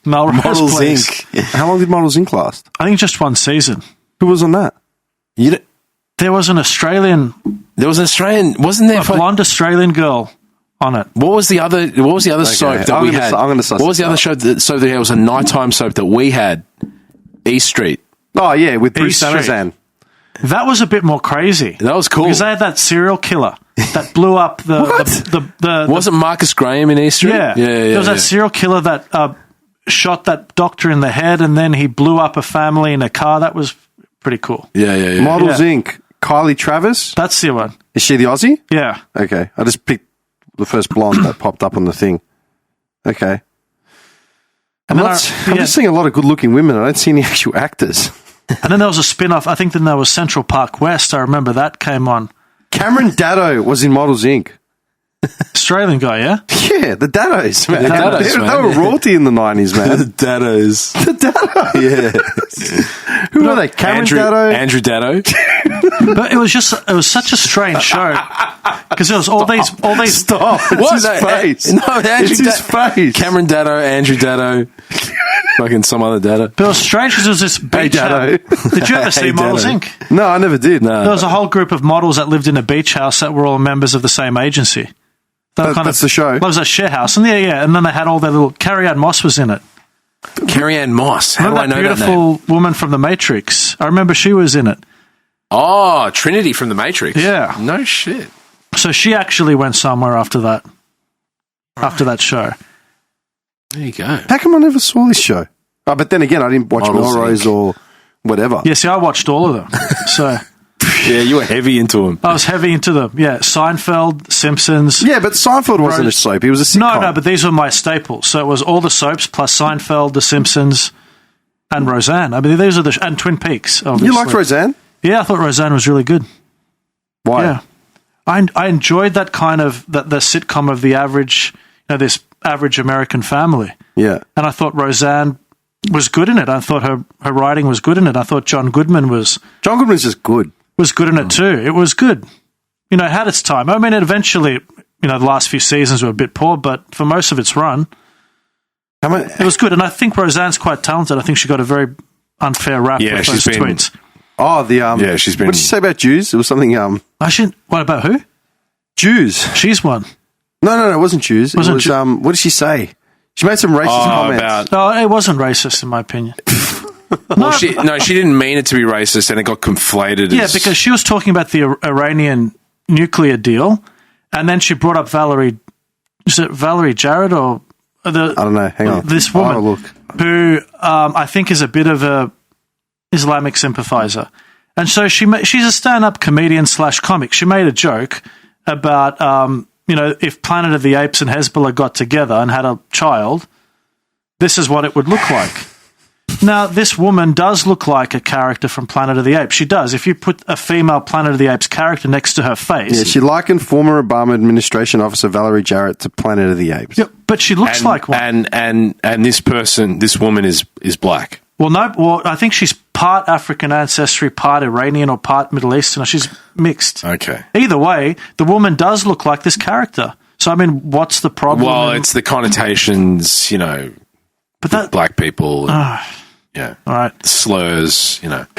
Melrose Models Place. Inc. How long did Models Inc. last? I think just one season. Who was on that? There was an Australian... wasn't there? A blonde Australian girl on it. What was the other soap that we had? What was the other show? So there was a nighttime soap that we had East Street. Oh, yeah, with Bruce East Street. Sanazan. That was a bit more crazy. That was cool. Because they had that serial killer that blew up the Wasn't Marcus Graham in East Street? yeah. There was that serial killer that shot that doctor in the head, and then he blew up a family in a car. That was pretty cool. Yeah. Models Inc. Kylie Travis. That's the one. Is she the Aussie? Yeah. Okay. I just picked the first blonde that popped up on the thing. Okay. I'm just seeing a lot of good-looking women. I don't see any actual actors. And then there was a spin-off. I think then there was Central Park West. I remember that came on. Cameron Daddo was in Models Inc. Australian guy, yeah? Yeah, the Daddos, man. The Daddos, they man. were royalty in the 90s, man. The Daddos. The Daddos. Who are they? Cameron Daddo? Andrew Daddo. But it was such a strange show because there was all these. Stop. It's his face. No, Andrew it's his face. Cameron Daddo, Andrew Daddo, fucking some other Daddo. But it was strange because there was this beach Daddo. house. Did you ever see Hey, Models Daddo. Inc? No, I never did. No. There was a whole group of models that lived in a beach house that were all members of the same agency. That's the show. That was a share house, and and then they had all their little. Carrie-Anne Moss was in it. Carrie-Anne Moss. How Remember do I know that that name? beautiful woman from The Matrix? I remember she was in it. Oh, Trinity from The Matrix. Yeah. No shit. So she actually went somewhere after that. After that show. There you go. How come I never saw this show? Oh, but then again, I didn't watch Models Melrose Inc. or whatever. Yeah, see, I watched all of them. So Yeah, you were heavy into him. I was heavy into them. Yeah, Seinfeld, Simpsons. Yeah, but Seinfeld wasn't a soap. He was a sitcom. No, but these were my staples. So it was all the soaps plus Seinfeld, The Simpsons, and Roseanne. I mean, these are and Twin Peaks. Obviously. You liked Roseanne? Yeah, I thought Roseanne was really good. Why? Yeah, I enjoyed that kind of the sitcom of the average, this average American family. Yeah. And I thought Roseanne was good in it. I thought her writing was good in it. I thought John Goodman's just good. Was good in it too. It was good. It had its time. I mean, eventually, the last few seasons were a bit poor, but for most of its run, it was good. And I think Roseanne's quite talented. I think she got a very unfair rap with those tweets. Oh, she's been. What did you say about Jews? It was something. What about who? Jews. She's one. No, it wasn't Jews. It was what did she say? She made some racist comments. No, it wasn't racist in my opinion. Well, she didn't mean it to be racist, and it got conflated. Yeah, because she was talking about the Iranian nuclear deal, and then she brought up Valerie. Is it Valerie Jarrett or I don't know. Hang on. This woman who I think is a bit of a Islamic sympathizer, and so she's a stand-up comedian / comic. She made a joke about if Planet of the Apes and Hezbollah got together and had a child, this is what it would look like. Now, this woman does look like a character from Planet of the Apes. She does. If you put a female Planet of the Apes character next to her face. Yeah, she likened former Obama administration officer Valerie Jarrett to Planet of the Apes. Yeah, but she looks like one. And this woman is black. Well, no. Well, I think she's part African ancestry, part Iranian or part Middle Eastern. She's mixed. Okay. Either way, the woman does look like this character. So, I mean, what's the problem? Well, it's the connotations, but that black people. Yeah. All right. Slurs, Well, at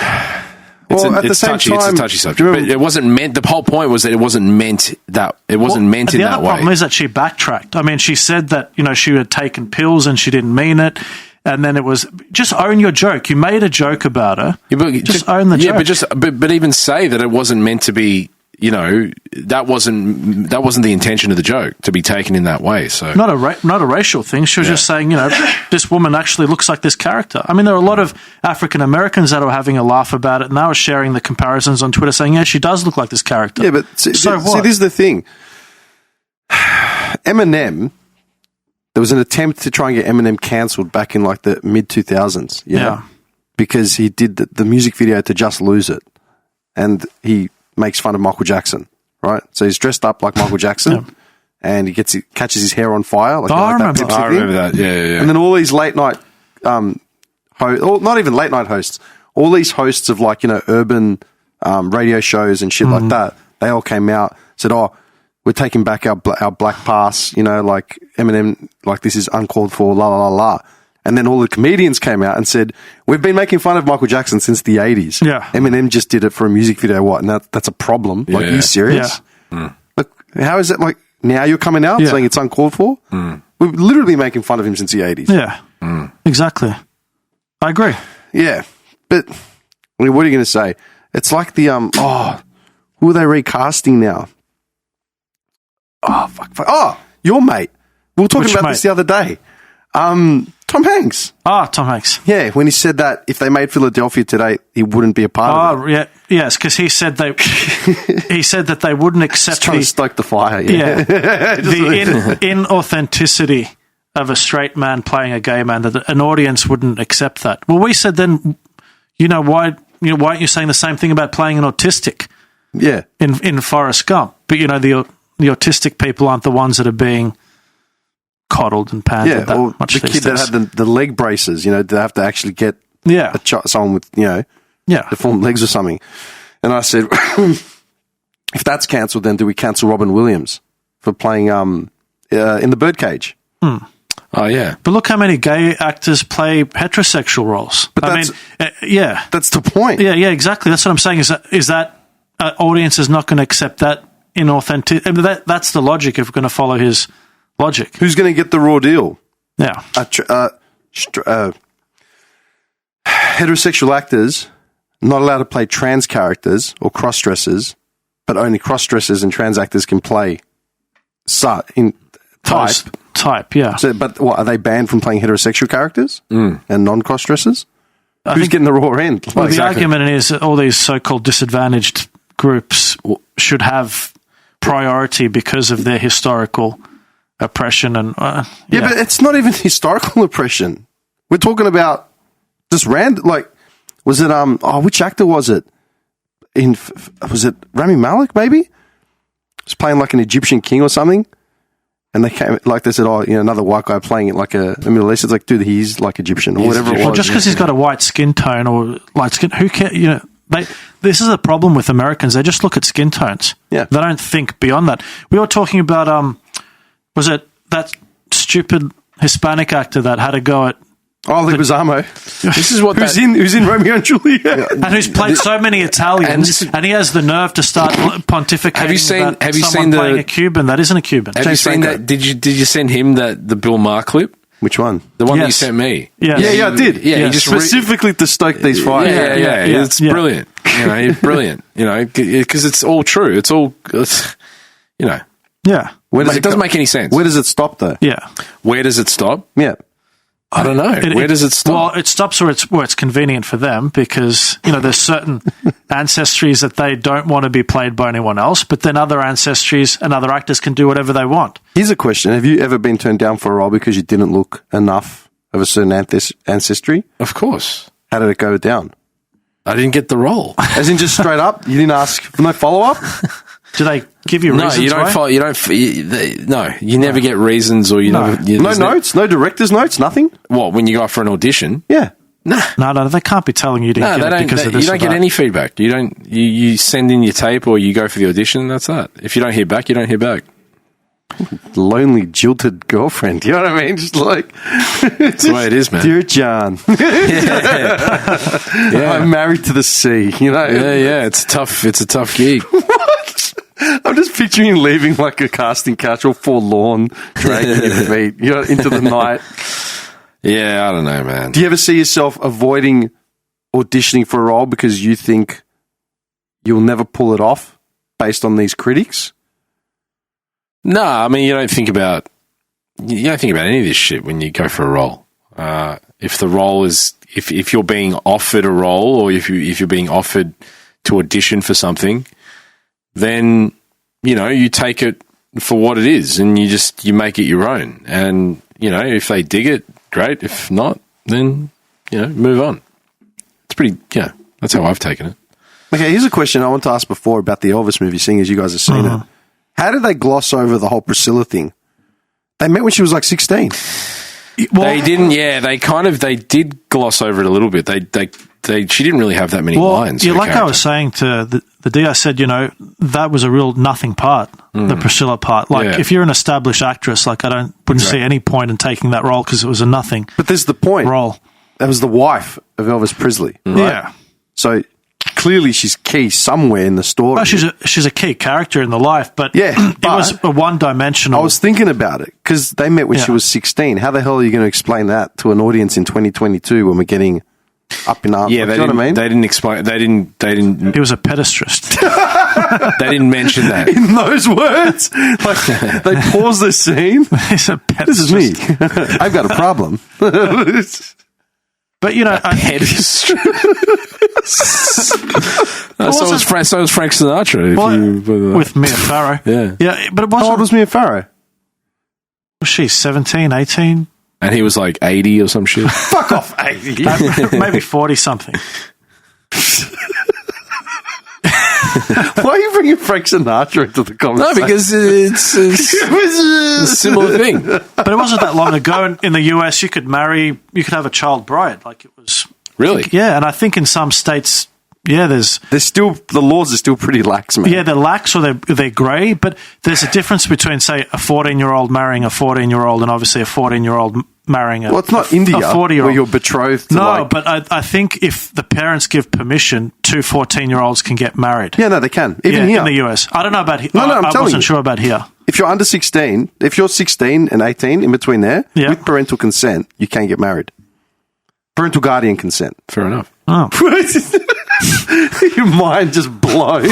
the same touchy, time, it's a touchy subject. But it wasn't meant. The whole point was that it wasn't meant that it wasn't meant in that way. The other problem is that she backtracked. I mean, she said that she had taken pills and she didn't mean it. And then it was just own your joke. You made a joke about her. Yeah, but just own the joke. But even say that it wasn't meant to be. That wasn't the intention of the joke to be taken in that way. So not a racial thing. She was just saying, this woman actually looks like this character. I mean, there are a lot of African Americans that are having a laugh about it, and they were sharing the comparisons on Twitter, saying, "Yeah, she does look like this character." Yeah, but see, this is the thing. Eminem. There was an attempt to try and get Eminem cancelled back in like the mid 2000s. Yeah, because he did the music video to Just Lose It, and he makes fun of Michael Jackson, right? So he's dressed up like Michael Jackson, and he catches his hair on fire. Like, I remember that. Yeah. And then all these late night, not even late night hosts, all these hosts of like urban radio shows and shit like that, they all came out, said, "Oh, we're taking back our black pass," like Eminem, like this is uncalled for, la la la la. And then all the comedians came out and said, "We've been making fun of Michael Jackson since the 80s. Yeah. Eminem just did it for a music video. What? And that's a problem. Like, are you serious? Yeah. Look, how is it like now you're coming out saying it's uncalled for? We're literally making fun of him since the 80s. Yeah, exactly. I agree. Yeah, but I mean, what are you going to say? It's like the who are they recasting now? Oh fuck! Oh, your mate. We were talking Which about mate? this the other day. Tom Hanks. Ah, Tom Hanks. Yeah, when he said that if they made Philadelphia today, he wouldn't be a part of it. Oh, yeah, yes, because he said he said that they wouldn't accept Just trying to stoke the fire. yeah, the inauthenticity of a straight man playing a gay man, that an audience wouldn't accept that. Well, we said then, why aren't you saying the same thing about playing an autistic Yeah. in Forrest Gump? But the autistic people aren't the ones that are being coddled and pandered that or much. the kid that had the leg braces, they have to actually get someone with, deformed legs or something. And I said, if that's cancelled, then do we cancel Robin Williams for playing in the Birdcage? Oh, yeah. But look how many gay actors play heterosexual roles. But that's the point. Yeah, exactly. That's what I'm saying. Is that audience is not going to accept that inauthentic? I mean, that's the logic if we're going to follow his logic. Who's going to get the raw deal? Yeah. Heterosexual actors not allowed to play trans characters or cross-dressers, but only cross-dressers and trans actors can play in Type, yeah. So, but what, are they banned from playing heterosexual characters and non-cross-dressers? Who's getting the raw end? Well, the argument is that all these so-called disadvantaged groups should have priority because of their historical oppression and but it's not even historical oppression. We're talking about just random. Like, was it which actor was it? Was it Rami Malek? Maybe was playing like an Egyptian king or something. And they came, like they said, another white guy playing it like a Middle East. It's like, dude, he's like Egyptian or whatever it was. Well, just because he's got a white skin tone or light skin, who cares? This is a problem with Americans. They just look at skin tones. Yeah. They don't think beyond that. We were talking about, was it that stupid Hispanic actor that had a go at... Oh, Leguizamo. This is what who's in Romeo and Juliet. And who's played so many Italians, and he has the nerve to start pontificating Have you seen someone playing a Cuban that isn't a Cuban. Have you seen that? Did you send him the Bill Maher clip? Which one? The one that you sent me. Yeah, I did. Yeah, he just specifically to stoke these fires. Yeah. It's brilliant. It's brilliant. Because it's all true. It's all, Yeah. It doesn't make any sense. Where does it stop, though? Yeah. Where does it stop? Yeah. I don't know. Where does it stop? Well, it stops where it's convenient for them because, there's certain ancestries that they don't want to be played by anyone else, but then other ancestries and other actors can do whatever they want. Here's a question. Have you ever been turned down for a role because you didn't look enough of a certain ancestry? Of course. How did it go down? I didn't get the role. As in just straight up? You didn't ask for no follow-up? Do they give you reasons? No, you don't. You never get reasons, or no notes, no director's notes, nothing. What, when you go for an audition? Yeah. No, they can't be telling you to get it because of this. You don't get any feedback. You don't. You send in your tape or you go for the audition. That's that. If you don't hear back, you don't hear back. Lonely, jilted girlfriend. You know what I mean? Just like that's the way it is, man. Dear John. Yeah. I'm married to the sea. Yeah. It's a tough gig. What? I'm just picturing you leaving like a casting couch all forlorn, dragging your feet, into the night. Yeah, I don't know, man. Do you ever see yourself avoiding auditioning for a role because you think you'll never pull it off based on these critics? No, I mean, you don't think about any of this shit when you go for a role. If the role is, if you're being offered a role or if you're being offered to audition for something, then, you take it for what it is and you make it your own. And, if they dig it, great. If not, then, move on. It's pretty, that's how I've taken it. Okay, here's a question I want to ask before about the Elvis movie, seeing as you guys have seen it. How did they gloss over the whole Priscilla thing? They met when she was like 16. Well, they didn't, they did gloss over it a little bit. She didn't really have that many lines. Yeah, like I was saying to the D, I said, that was a real nothing part, the Priscilla part. Like, if you're an established actress, like, wouldn't see any point in taking that role because it was a nothing. But there's the point. Role. That was the wife of Elvis Presley, right? Yeah. So clearly she's key somewhere in the story. Well, she's a key character in the life, but it was a one-dimensional. I was thinking about it because they met when she was 16. How the hell are you going to explain that to an audience in 2022 when we're getting up in arms. Yeah, Like, you know what I mean? They didn't explain. They didn't. He was a pederast. They didn't mention that. In those words, like they pause the scene. He's a pederast. This is me. I've got a problem. But, you know, Pederasty. So was Frank Sinatra. with Mia Farrow. Yeah. Yeah, but it How old wasn't. was Mia Farrow? Was she 17, 18? And he was like 80 or some shit. Fuck off, 80. Maybe 40 something. Why are you bringing Frank Sinatra into the No, conversation? because it's a similar thing. But it wasn't that long ago. In the US, you could have a child bride. Like it was. Really? Yeah, and I think in some states, there's. The laws are still pretty lax, man. Yeah, they're lax or they're grey, but there's a difference between, say, a 14-year-old marrying a 14-year-old and obviously a 14-year-old marrying a. Well, it's not India 40-year-old. where you're betrothed to No, but I think if the parents give permission, 2 14-year-olds can get married. Yeah, no, they can. Even here. in the US. I don't know about here. No, I'm I telling wasn't you. sure about here. If you're under 16, if you're 16 and 18, in between there, Yeah. with parental consent, you can get married. Parental guardian consent. Fair enough. Your mind just blown.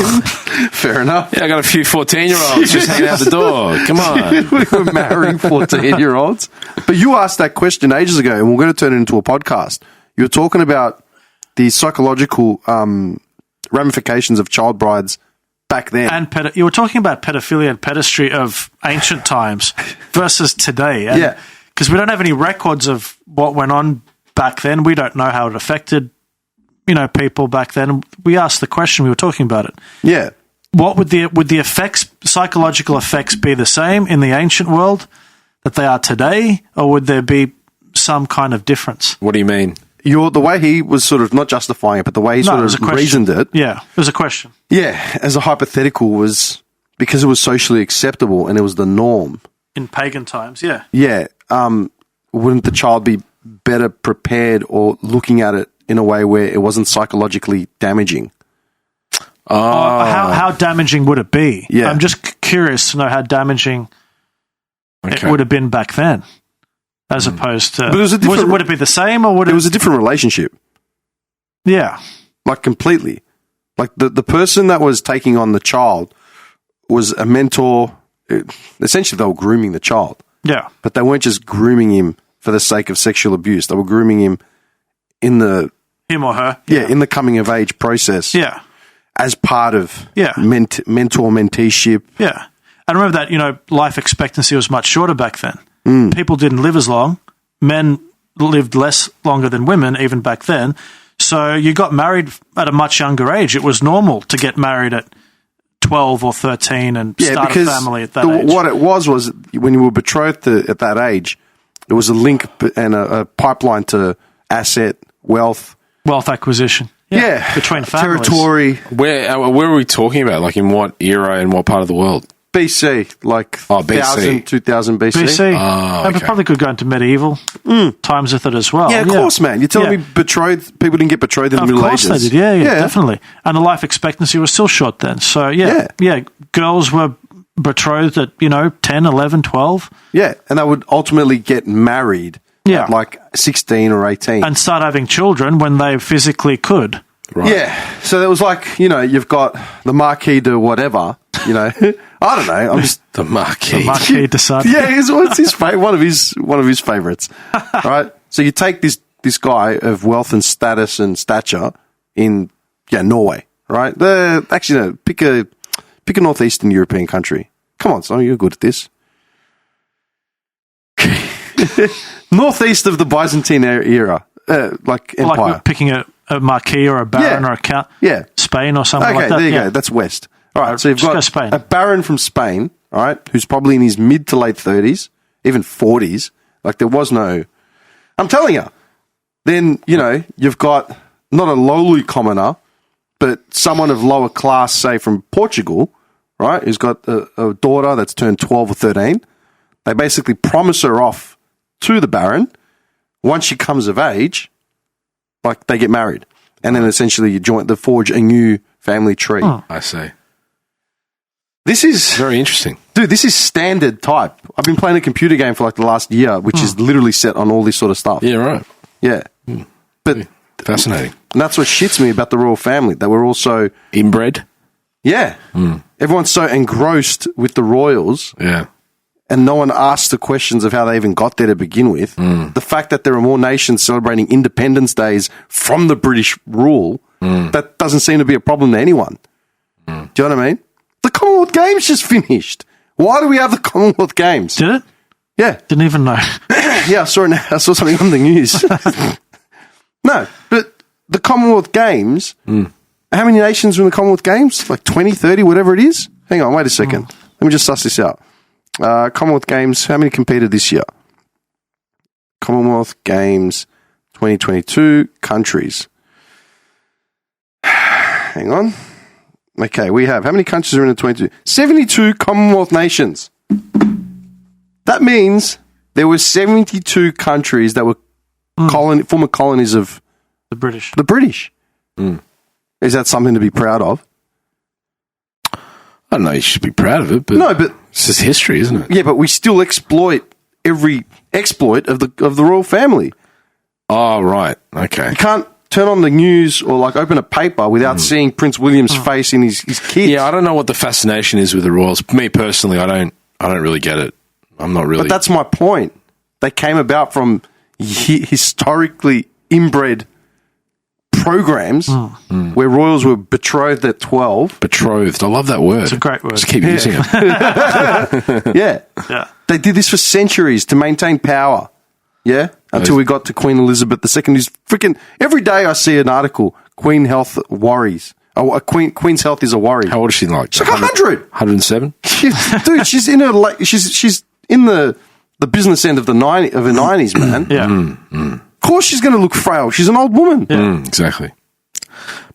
Fair enough. Yeah, I got a few 14-year-olds just hanging out the door. Come on. We were marrying 14-year-olds. But you asked that question ages ago, and we're going to turn it into a podcast. You were talking about the psychological ramifications of child brides back then. And you were talking about pedophilia and pederasty of ancient times versus today. And Yeah. Because we don't have any records of what went on back then. We don't know how it affected, people back then. We asked the question, we were talking about it. Yeah. What would the effects, psychological effects, be the same in the ancient world that they are today, or would there be some kind of difference? What do you mean? The way he was sort of not justifying it, but the way he it sort was a of question. reasoned it. Yeah, it was a question. Yeah, as a hypothetical was because it was socially acceptable and it was the norm. In pagan times, yeah. Yeah. Wouldn't the child be better prepared or looking at it in a way where it wasn't psychologically damaging? How damaging would it be? Yeah. I'm just curious to know how damaging it would have been back then, as opposed to. But it was a different- would it be the same, or would It was a different relationship, Yeah, like completely. Like the person that was taking on the child was a mentor. Essentially, they were grooming the child, yeah, but they weren't just grooming him for the sake of sexual abuse. They were grooming him in the him or her. in the coming of age process. Yeah, As part of Yeah. mentor-menteeship. yeah. And remember that life expectancy was much shorter back then. People didn't live as long. Men lived longer than women even back then. So you got married at a much younger age. It was normal to get married at 12 or 13 and start a family at that age. What it was when you were betrothed at that age, it was a link and a pipeline to asset, wealth. Wealth acquisition. Yeah. Between families. Territory. Where are we talking about? Like in what era and what part of the world? BC, like BC. 2000 BC. BC. Oh, And okay. probably could go into medieval times with it as well. Yeah, of course, man. You're telling Yeah. me people didn't get betrothed in the Middle Ages? Of course they did, yeah, definitely. And the life expectancy was still short then. So, yeah, girls were betrothed at, 10, 11, 12. Yeah, and they would ultimately get married at like 16 or 18. And start having children when they physically could. Right. Yeah, so there was like, you've got the Marquis de whatever, I don't know. I'm just The Marquis. Marquis de Sade. yeah. What's his one of his favorites, right? So you take this guy of wealth and status and stature in Norway, right? Pick a northeastern European country. Come on, son, you're good at this. Northeast of the Byzantine era, like empire. Like we're picking a marquis or a baron or a count. Yeah. Spain or something Okay, like that. there you yeah. go. That's west. All right, so you've Just go got Spain. a baron from Spain, all right, who's probably in his mid to late 30s, even 40s. Like there was no... I'm telling you. Then, you've got not a lowly commoner, but someone of lower class, say, from Portugal, right, who's got a daughter that's turned 12 or 13. They basically promise her off to the baron. Once she comes of age, like they get married. And then essentially they forge a new family tree. I see. This is Very interesting. Dude, this is standard type. I've been playing a computer game for like the last year, which is literally set on all this sort of stuff. Yeah, right. Yeah. But Fascinating. And that's what shits me about the royal family. They were also Inbred? yeah. Everyone's so engrossed with the royals. Yeah. And no one asks the questions of how they even got there to begin with. The fact that there are more nations celebrating Independence Days from the British rule, that doesn't seem to be a problem to anyone. Do you know what I mean? The Commonwealth Games just finished. Why do we have the Commonwealth Games? Did it? Yeah. Didn't even know. Yeah, I saw it now. I saw something on the news. No, but the Commonwealth Games, how many nations were in the Commonwealth Games? Like 20, 30, whatever it is? Hang on, wait a second. Let me just suss this out. Commonwealth Games, how many competed this year? Commonwealth Games 2022 countries. Hang on. Okay, we have, how many countries are in the 22? 72 Commonwealth nations. That means there were 72 countries that were former colonies of The British. the British. Is that something to be proud of? I don't know, you should be proud of it, but No, but it's just history, isn't it? yeah, but we still exploit every exploit of the royal family. Oh, right. Okay. You can't turn on the news or like open a paper without seeing Prince William's face in his kids. Yeah, I don't know what the fascination is with the royals. Me personally, I don't really get it. I'm not really. But that's my point. They came about from historically inbred programs where royals were betrothed at 12. betrothed. I love that word. It's a great word. Just keep using it. Yeah. Yeah. They did this for centuries to maintain power. Yeah. Until we got to Queen Elizabeth II, who's freaking every day I see an article. Queen health worries. Oh, Queen's health is a worry. How old is she like? She's like 100. 107? Dude, she's in her she's in the business end of her 90s, man. Yeah. Of course she's going to look frail. She's an old woman. Exactly.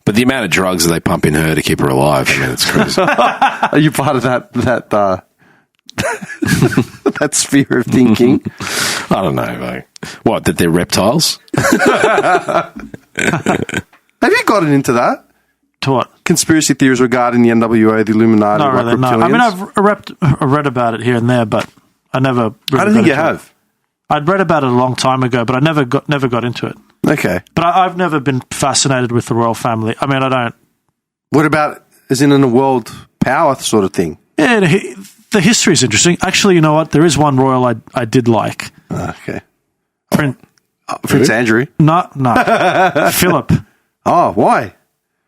But the amount of drugs that they pump in her to keep her alive, I mean, it's crazy. Are you part of that that sphere of thinking? I don't know. Like, what, that they're reptiles? Have you gotten into that? To what? Conspiracy theories regarding the NWO, the Illuminati, Not really, no. I mean, reptilians? I've read about it here and there, but I never. Really I don't think you have. I'd read about it a long time ago, but I never got into it. Okay. But I've never been fascinated with the royal family. I mean, I don't. What about as in a world power sort of thing? Yeah, the history is interesting. Actually, you know what? There is one royal I did like. Okay. Prince Andrew? No. Philip. Oh, why?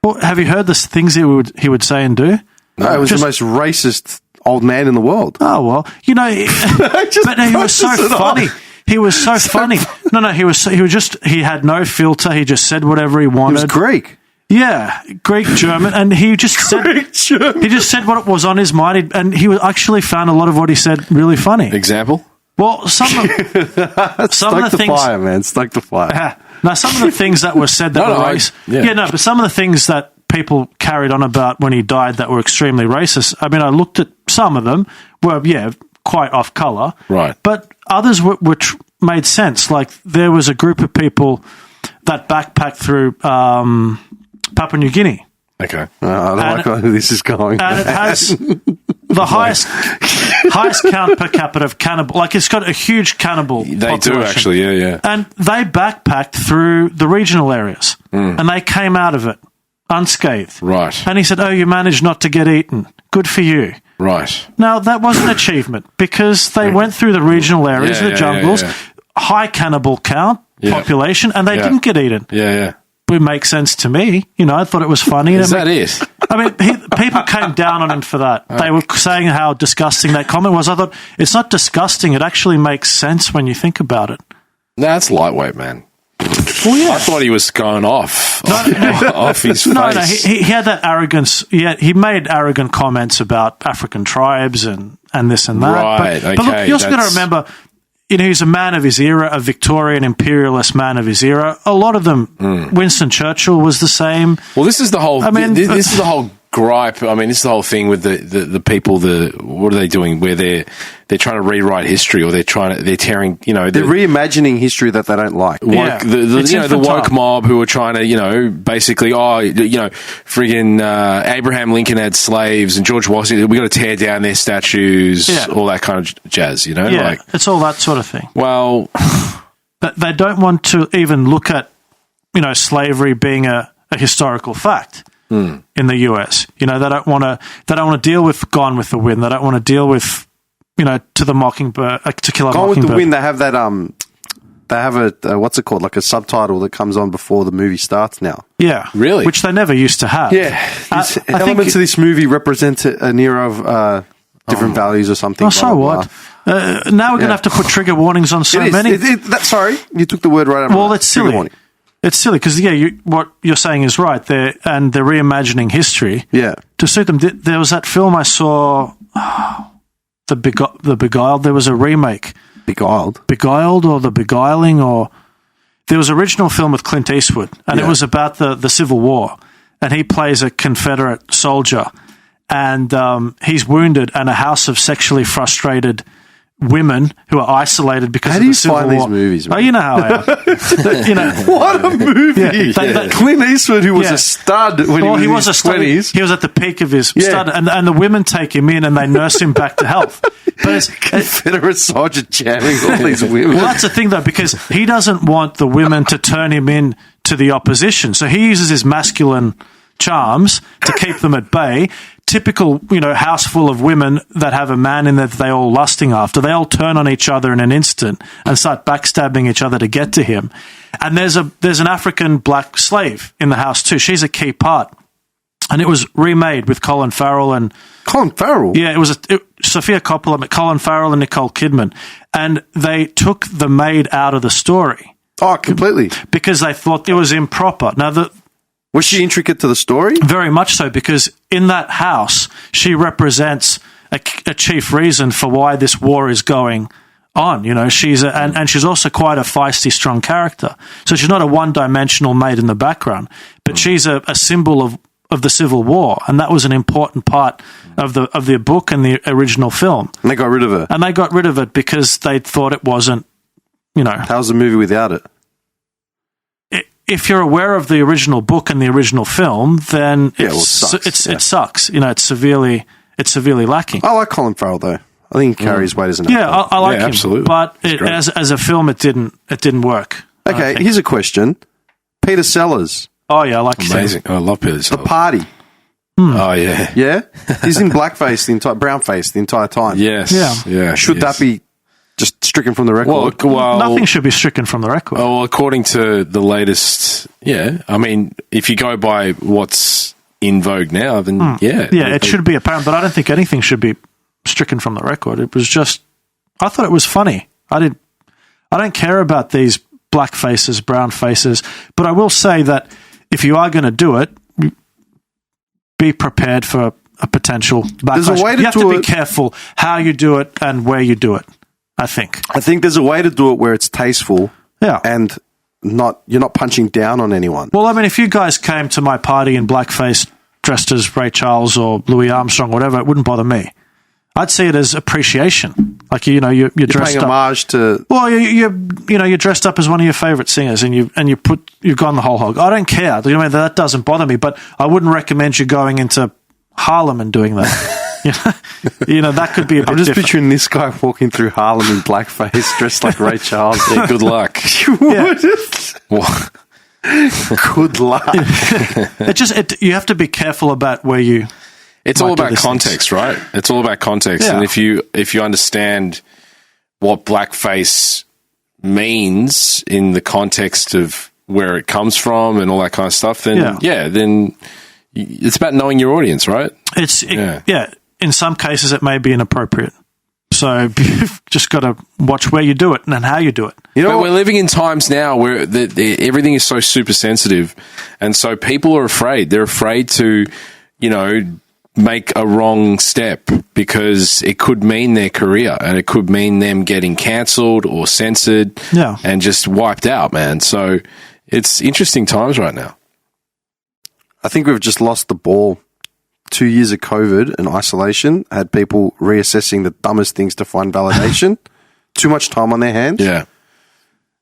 Well, have you heard the things he would say and do? No, he was the most racist old man in the world. Oh, well, you know, but he was so funny. He was so funny. No, he had no filter. He just said whatever he wanted. He was Greek. Yeah, Greek, German, and he just said he just said what was on his mind, and he actually found a lot of what he said really funny. Example? Well, some of the things, fire, man. Stoke the fire. Now, some of the things that were said that were racist. But some of the things that people carried on about when he died that were extremely racist. I mean, I looked at some of them were quite off color, right? But others made sense. Like there was a group of people that backpacked through Papua New Guinea. Okay, I like where this is going, and it has the highest count per capita of cannibal. Like it's got a huge cannibal. They population. do actually, yeah. And they backpacked through the regional areas, and they came out of it unscathed. Right. And he said, "Oh, you managed not to get eaten. Good for you." Right. Now that was an achievement because they went through the regional areas, the jungles, high cannibal count population, and they didn't get eaten. Yeah. It makes sense to me. You know, I thought it was funny. Is that it? I mean, people came down on him for that. They were saying how disgusting that comment was. I thought, it's not disgusting. It actually makes sense when you think about it. That's lightweight, man. Well, yeah. I thought he was going off his face. No, he had that arrogance. He made arrogant comments about African tribes and this and that. Right, but look, you also got to remember, you know, he's a man of his era, a Victorian imperialist man of his era. A lot of them, Winston Churchill was the same. Well, this is the whole. I mean, this is the whole gripe. I mean, this is the whole thing with the people. What are they doing? Where they're trying to rewrite history, or they're tearing. You know, they're reimagining history that they don't like. The woke mob who are trying to, basically, friggin' Abraham Lincoln had slaves and George Washington. We got to tear down their statues, all that kind of jazz. It's all that sort of thing. Well, but they don't want to even look at slavery being a historical fact in the US. They don't want to deal with Gone with the Wind. They don't want to deal with To the Mockingbird, To Kill a Gone with Mockingbird. the Wind, they have that they have a what's it called, like a subtitle that comes on before the movie starts now. Yeah, Really? which they never used to have. Yeah, elements of this movie represent an era of different values or something. Oh, so what? Now we're going to have to put trigger warnings on so many. Sorry, you took the word right out of my mouth. Well, it's silly. It's silly because what you're saying is right. They're reimagining history. Yeah. To suit them, there was that film I saw, the Beguiled. There was a remake. Beguiled or The Beguiling, or there was an original film with Clint Eastwood, and it was about the Civil War, and he plays a Confederate soldier, and he's wounded, and a house of sexually frustrated women who are isolated because of the Civil War. How do you find these movies, man? Oh, you know how I am. What a movie! Clint Eastwood, who was a stud when he was in his 20s. He was at the peak of his stud, and the women take him in and they nurse him back to health. But it's Confederate soldier jamming all these women. Well, that's the thing, though, because he doesn't want the women to turn him in to the opposition. So he uses his masculine charms to keep them at bay. Typical, house full of women that have a man in there that they're all lusting after. They all turn on each other in an instant and start backstabbing each other to get to him. And there's an African black slave in the house too. She's a key part. And it was remade with Colin Farrell and... Colin Farrell? Yeah, it was Sophia Coppola, Colin Farrell and Nicole Kidman. And they took the maid out of the story. Oh, completely. Because they thought it was improper. Now, was she intricate to the story? Very much so, because in that house, she represents a chief reason for why this war is going on. She's and she's also quite a feisty, strong character. So she's not a one-dimensional maid in the background, but she's a symbol of the Civil War, and that was an important part of the book and the original film. And they got rid of her. And they got rid of it because they thought it wasn't, How's the movie without it? If you're aware of the original book and the original film, then it sucks. It sucks. It's severely lacking. I like Colin Farrell though. I think he carries weight as an actor. Yeah, I like him. Absolutely. But as a film, it didn't work. Okay, here's a question: Peter Sellers. Oh yeah, I like amazing. Peter. I love Peter Sellers. The Party. Oh yeah, yeah. He's in blackface brown face the entire time. Yes, yeah. Should that be just stricken from the record? Well, nothing should be stricken from the record. Oh, well, according to the latest, I mean, if you go by what's in vogue now, then it should be apparent. But I don't think anything should be stricken from the record. It was just, I thought it was funny. I don't care about these black faces, brown faces, but I will say that if you are going to do it, be prepared for a potential backlash. There's a way to you have to be careful how you do it and where you do it. I think there's a way to do it where it's tasteful, and you're not punching down on anyone. Well, I mean, if you guys came to my party in blackface, dressed as Ray Charles or Louis Armstrong, whatever, it wouldn't bother me. I'd see it as appreciation, like you're dressed paying up. Homage to. Well, you're dressed up as one of your favorite singers, and you've gone the whole hog. I don't care. That doesn't bother me, but I wouldn't recommend you going into Harlem and doing that. That could be a bit I'm just different. picturing this guy walking through Harlem in blackface, dressed like Ray Charles. Yeah, good luck. What? Good luck. You have to be careful about where you. It's all about context, right? It's all about context, and if you understand what blackface means in the context of where it comes from and all that kind of stuff, then then it's about knowing your audience, right? In some cases, it may be inappropriate. So you've just got to watch where you do it and how you do it. But we're living in times now where everything is so super sensitive, and so people are afraid. They're afraid to, make a wrong step because it could mean their career and it could mean them getting cancelled or censored and just wiped out, man. So it's interesting times right now. I think we've just lost the ball. 2 years of COVID and isolation had people reassessing the dumbest things to find validation. Too much time on their hands. Yeah.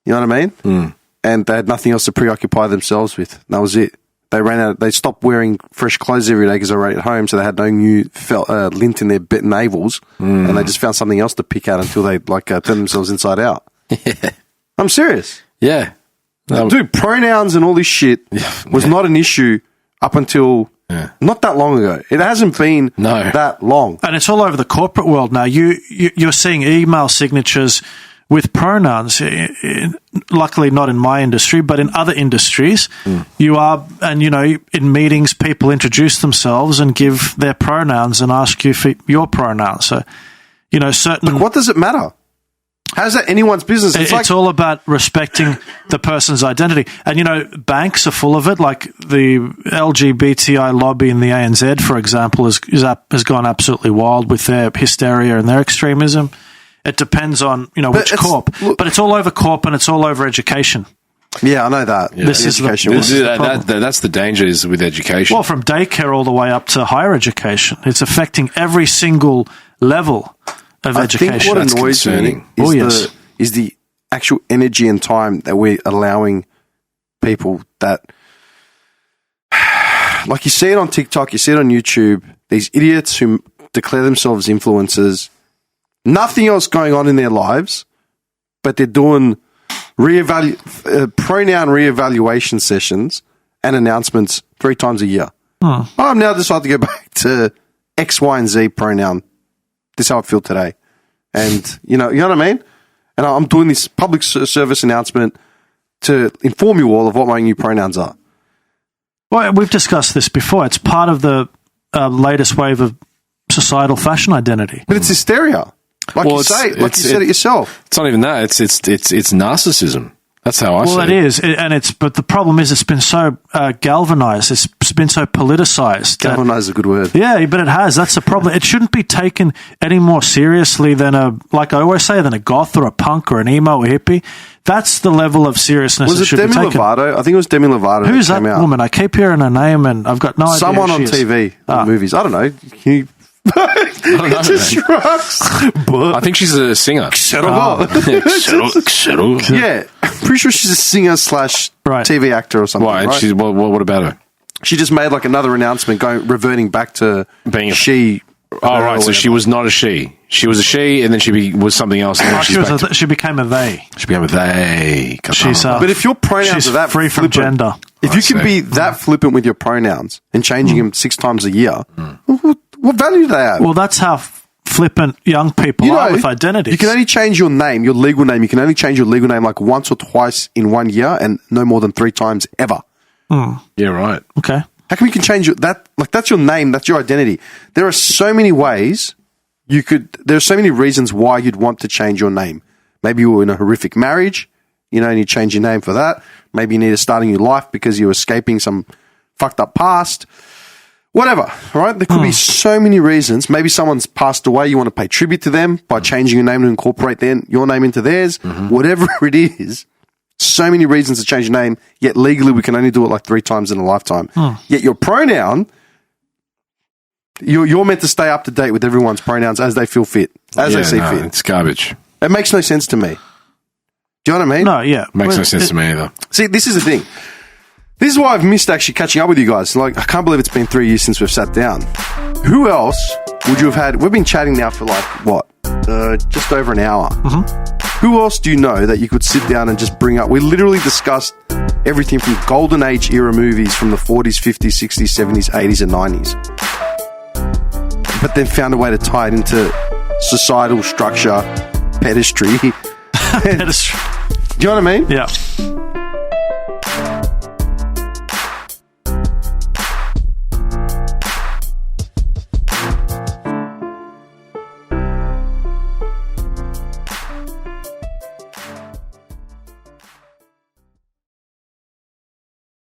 You know what I mean? Mm. And they had nothing else to preoccupy themselves with. That was it. They ran out. They stopped wearing fresh clothes every day because they were at home, so they had no new lint in their navels, and they just found something else to pick out until they turned themselves inside out. Yeah. I'm serious. Yeah. Dude, pronouns and all this shit was not an issue up until not that long ago. It hasn't been that long. And it's all over the corporate world now. You're seeing email signatures with pronouns. Luckily, not in my industry, but in other industries, you are, and in meetings, people introduce themselves and give their pronouns and ask you for your pronouns. So, certain. But what does it matter? How's that anyone's business? It's all about respecting the person's identity. And, banks are full of it. Like the LGBTI lobby in the ANZ, for example, has gone absolutely wild with their hysteria and their extremism. It depends on, which corp. But it's all over corp and it's all over education. Yeah, I know that. Yeah. This is that's the danger is with education. Well, from daycare all the way up to higher education. It's affecting every single level of education. I think what annoys me is the actual energy and time that we're allowing people that, like you see it on TikTok, you see it on YouTube, these idiots who declare themselves influencers, nothing else going on in their lives, but they're doing pronoun reevaluation sessions and announcements 3 times a year. I've now decided to go back to X, Y, and Z pronoun. This is how I feel today. And, you know what I mean? And I'm doing this public service announcement to inform you all of what my new pronouns are. Well, we've discussed this before. It's part of the latest wave of societal fashion identity. But it's hysteria. You said it yourself. It's not even that. It's narcissism. That's how I see it. Well, it is. But the problem is it's been so galvanized. It's been so politicized. Galvanized is a good word. Yeah, but it has. That's the problem. It shouldn't be taken any more seriously than like I always say, than a goth or a punk or an emo or hippie. That's the level of seriousness. Was it Demi Lovato? I think it was Demi Lovato. Who's that woman? I keep hearing her name and I've got no idea. Someone on TV, movies. I don't know. Can you... I don't know. Just shrugs. I think she's a singer. Yeah, I'm pretty sure she's a singer / TV actor or something. Why? Right? What about her? She just made like another announcement, reverting back to being a she. Oh, right. So she was not a she. She was a she, and then she was something else. And then she became a they. She became a they. But if your pronouns are that free from gender, if you can be that flippant with your pronouns and changing them 6 times a year, what value do they have? Well, that's how flippant young people are with identities. You can only change your name, your legal name. You can only change your legal name like once or twice in 1 year, and no more than 3 times ever. Yeah, right. Okay. How come you can change that? Like, that's your name. That's your identity. There are so many ways there are so many reasons why you'd want to change your name. Maybe you were in a horrific marriage, and you change your name for that. Maybe you need to start a new life because you're escaping some fucked up past. Whatever, right? There could be so many reasons. Maybe someone's passed away. You want to pay tribute to them by changing your name to incorporate your name into theirs. Whatever it is. So many reasons to change your name, yet legally we can only do it like 3 times in a lifetime. Yet your pronoun, you're meant to stay up to date with everyone's pronouns as they feel fit, as they see fit. It's garbage. It makes no sense to me. Do you know what I mean? No, yeah. Makes no sense to me either. See, this is the thing. This is why I've missed actually catching up with you guys. Like, I can't believe it's been 3 years since we've sat down. Who else would you have had? We've been chatting now for like, what? Just over an hour. Who else do you know that you could sit down and just bring up? We literally discussed everything from golden age era movies from the 40s, 50s, 60s, 70s, 80s, and 90s. But then found a way to tie it into societal structure, pedestry. Do you know what I mean? Yeah.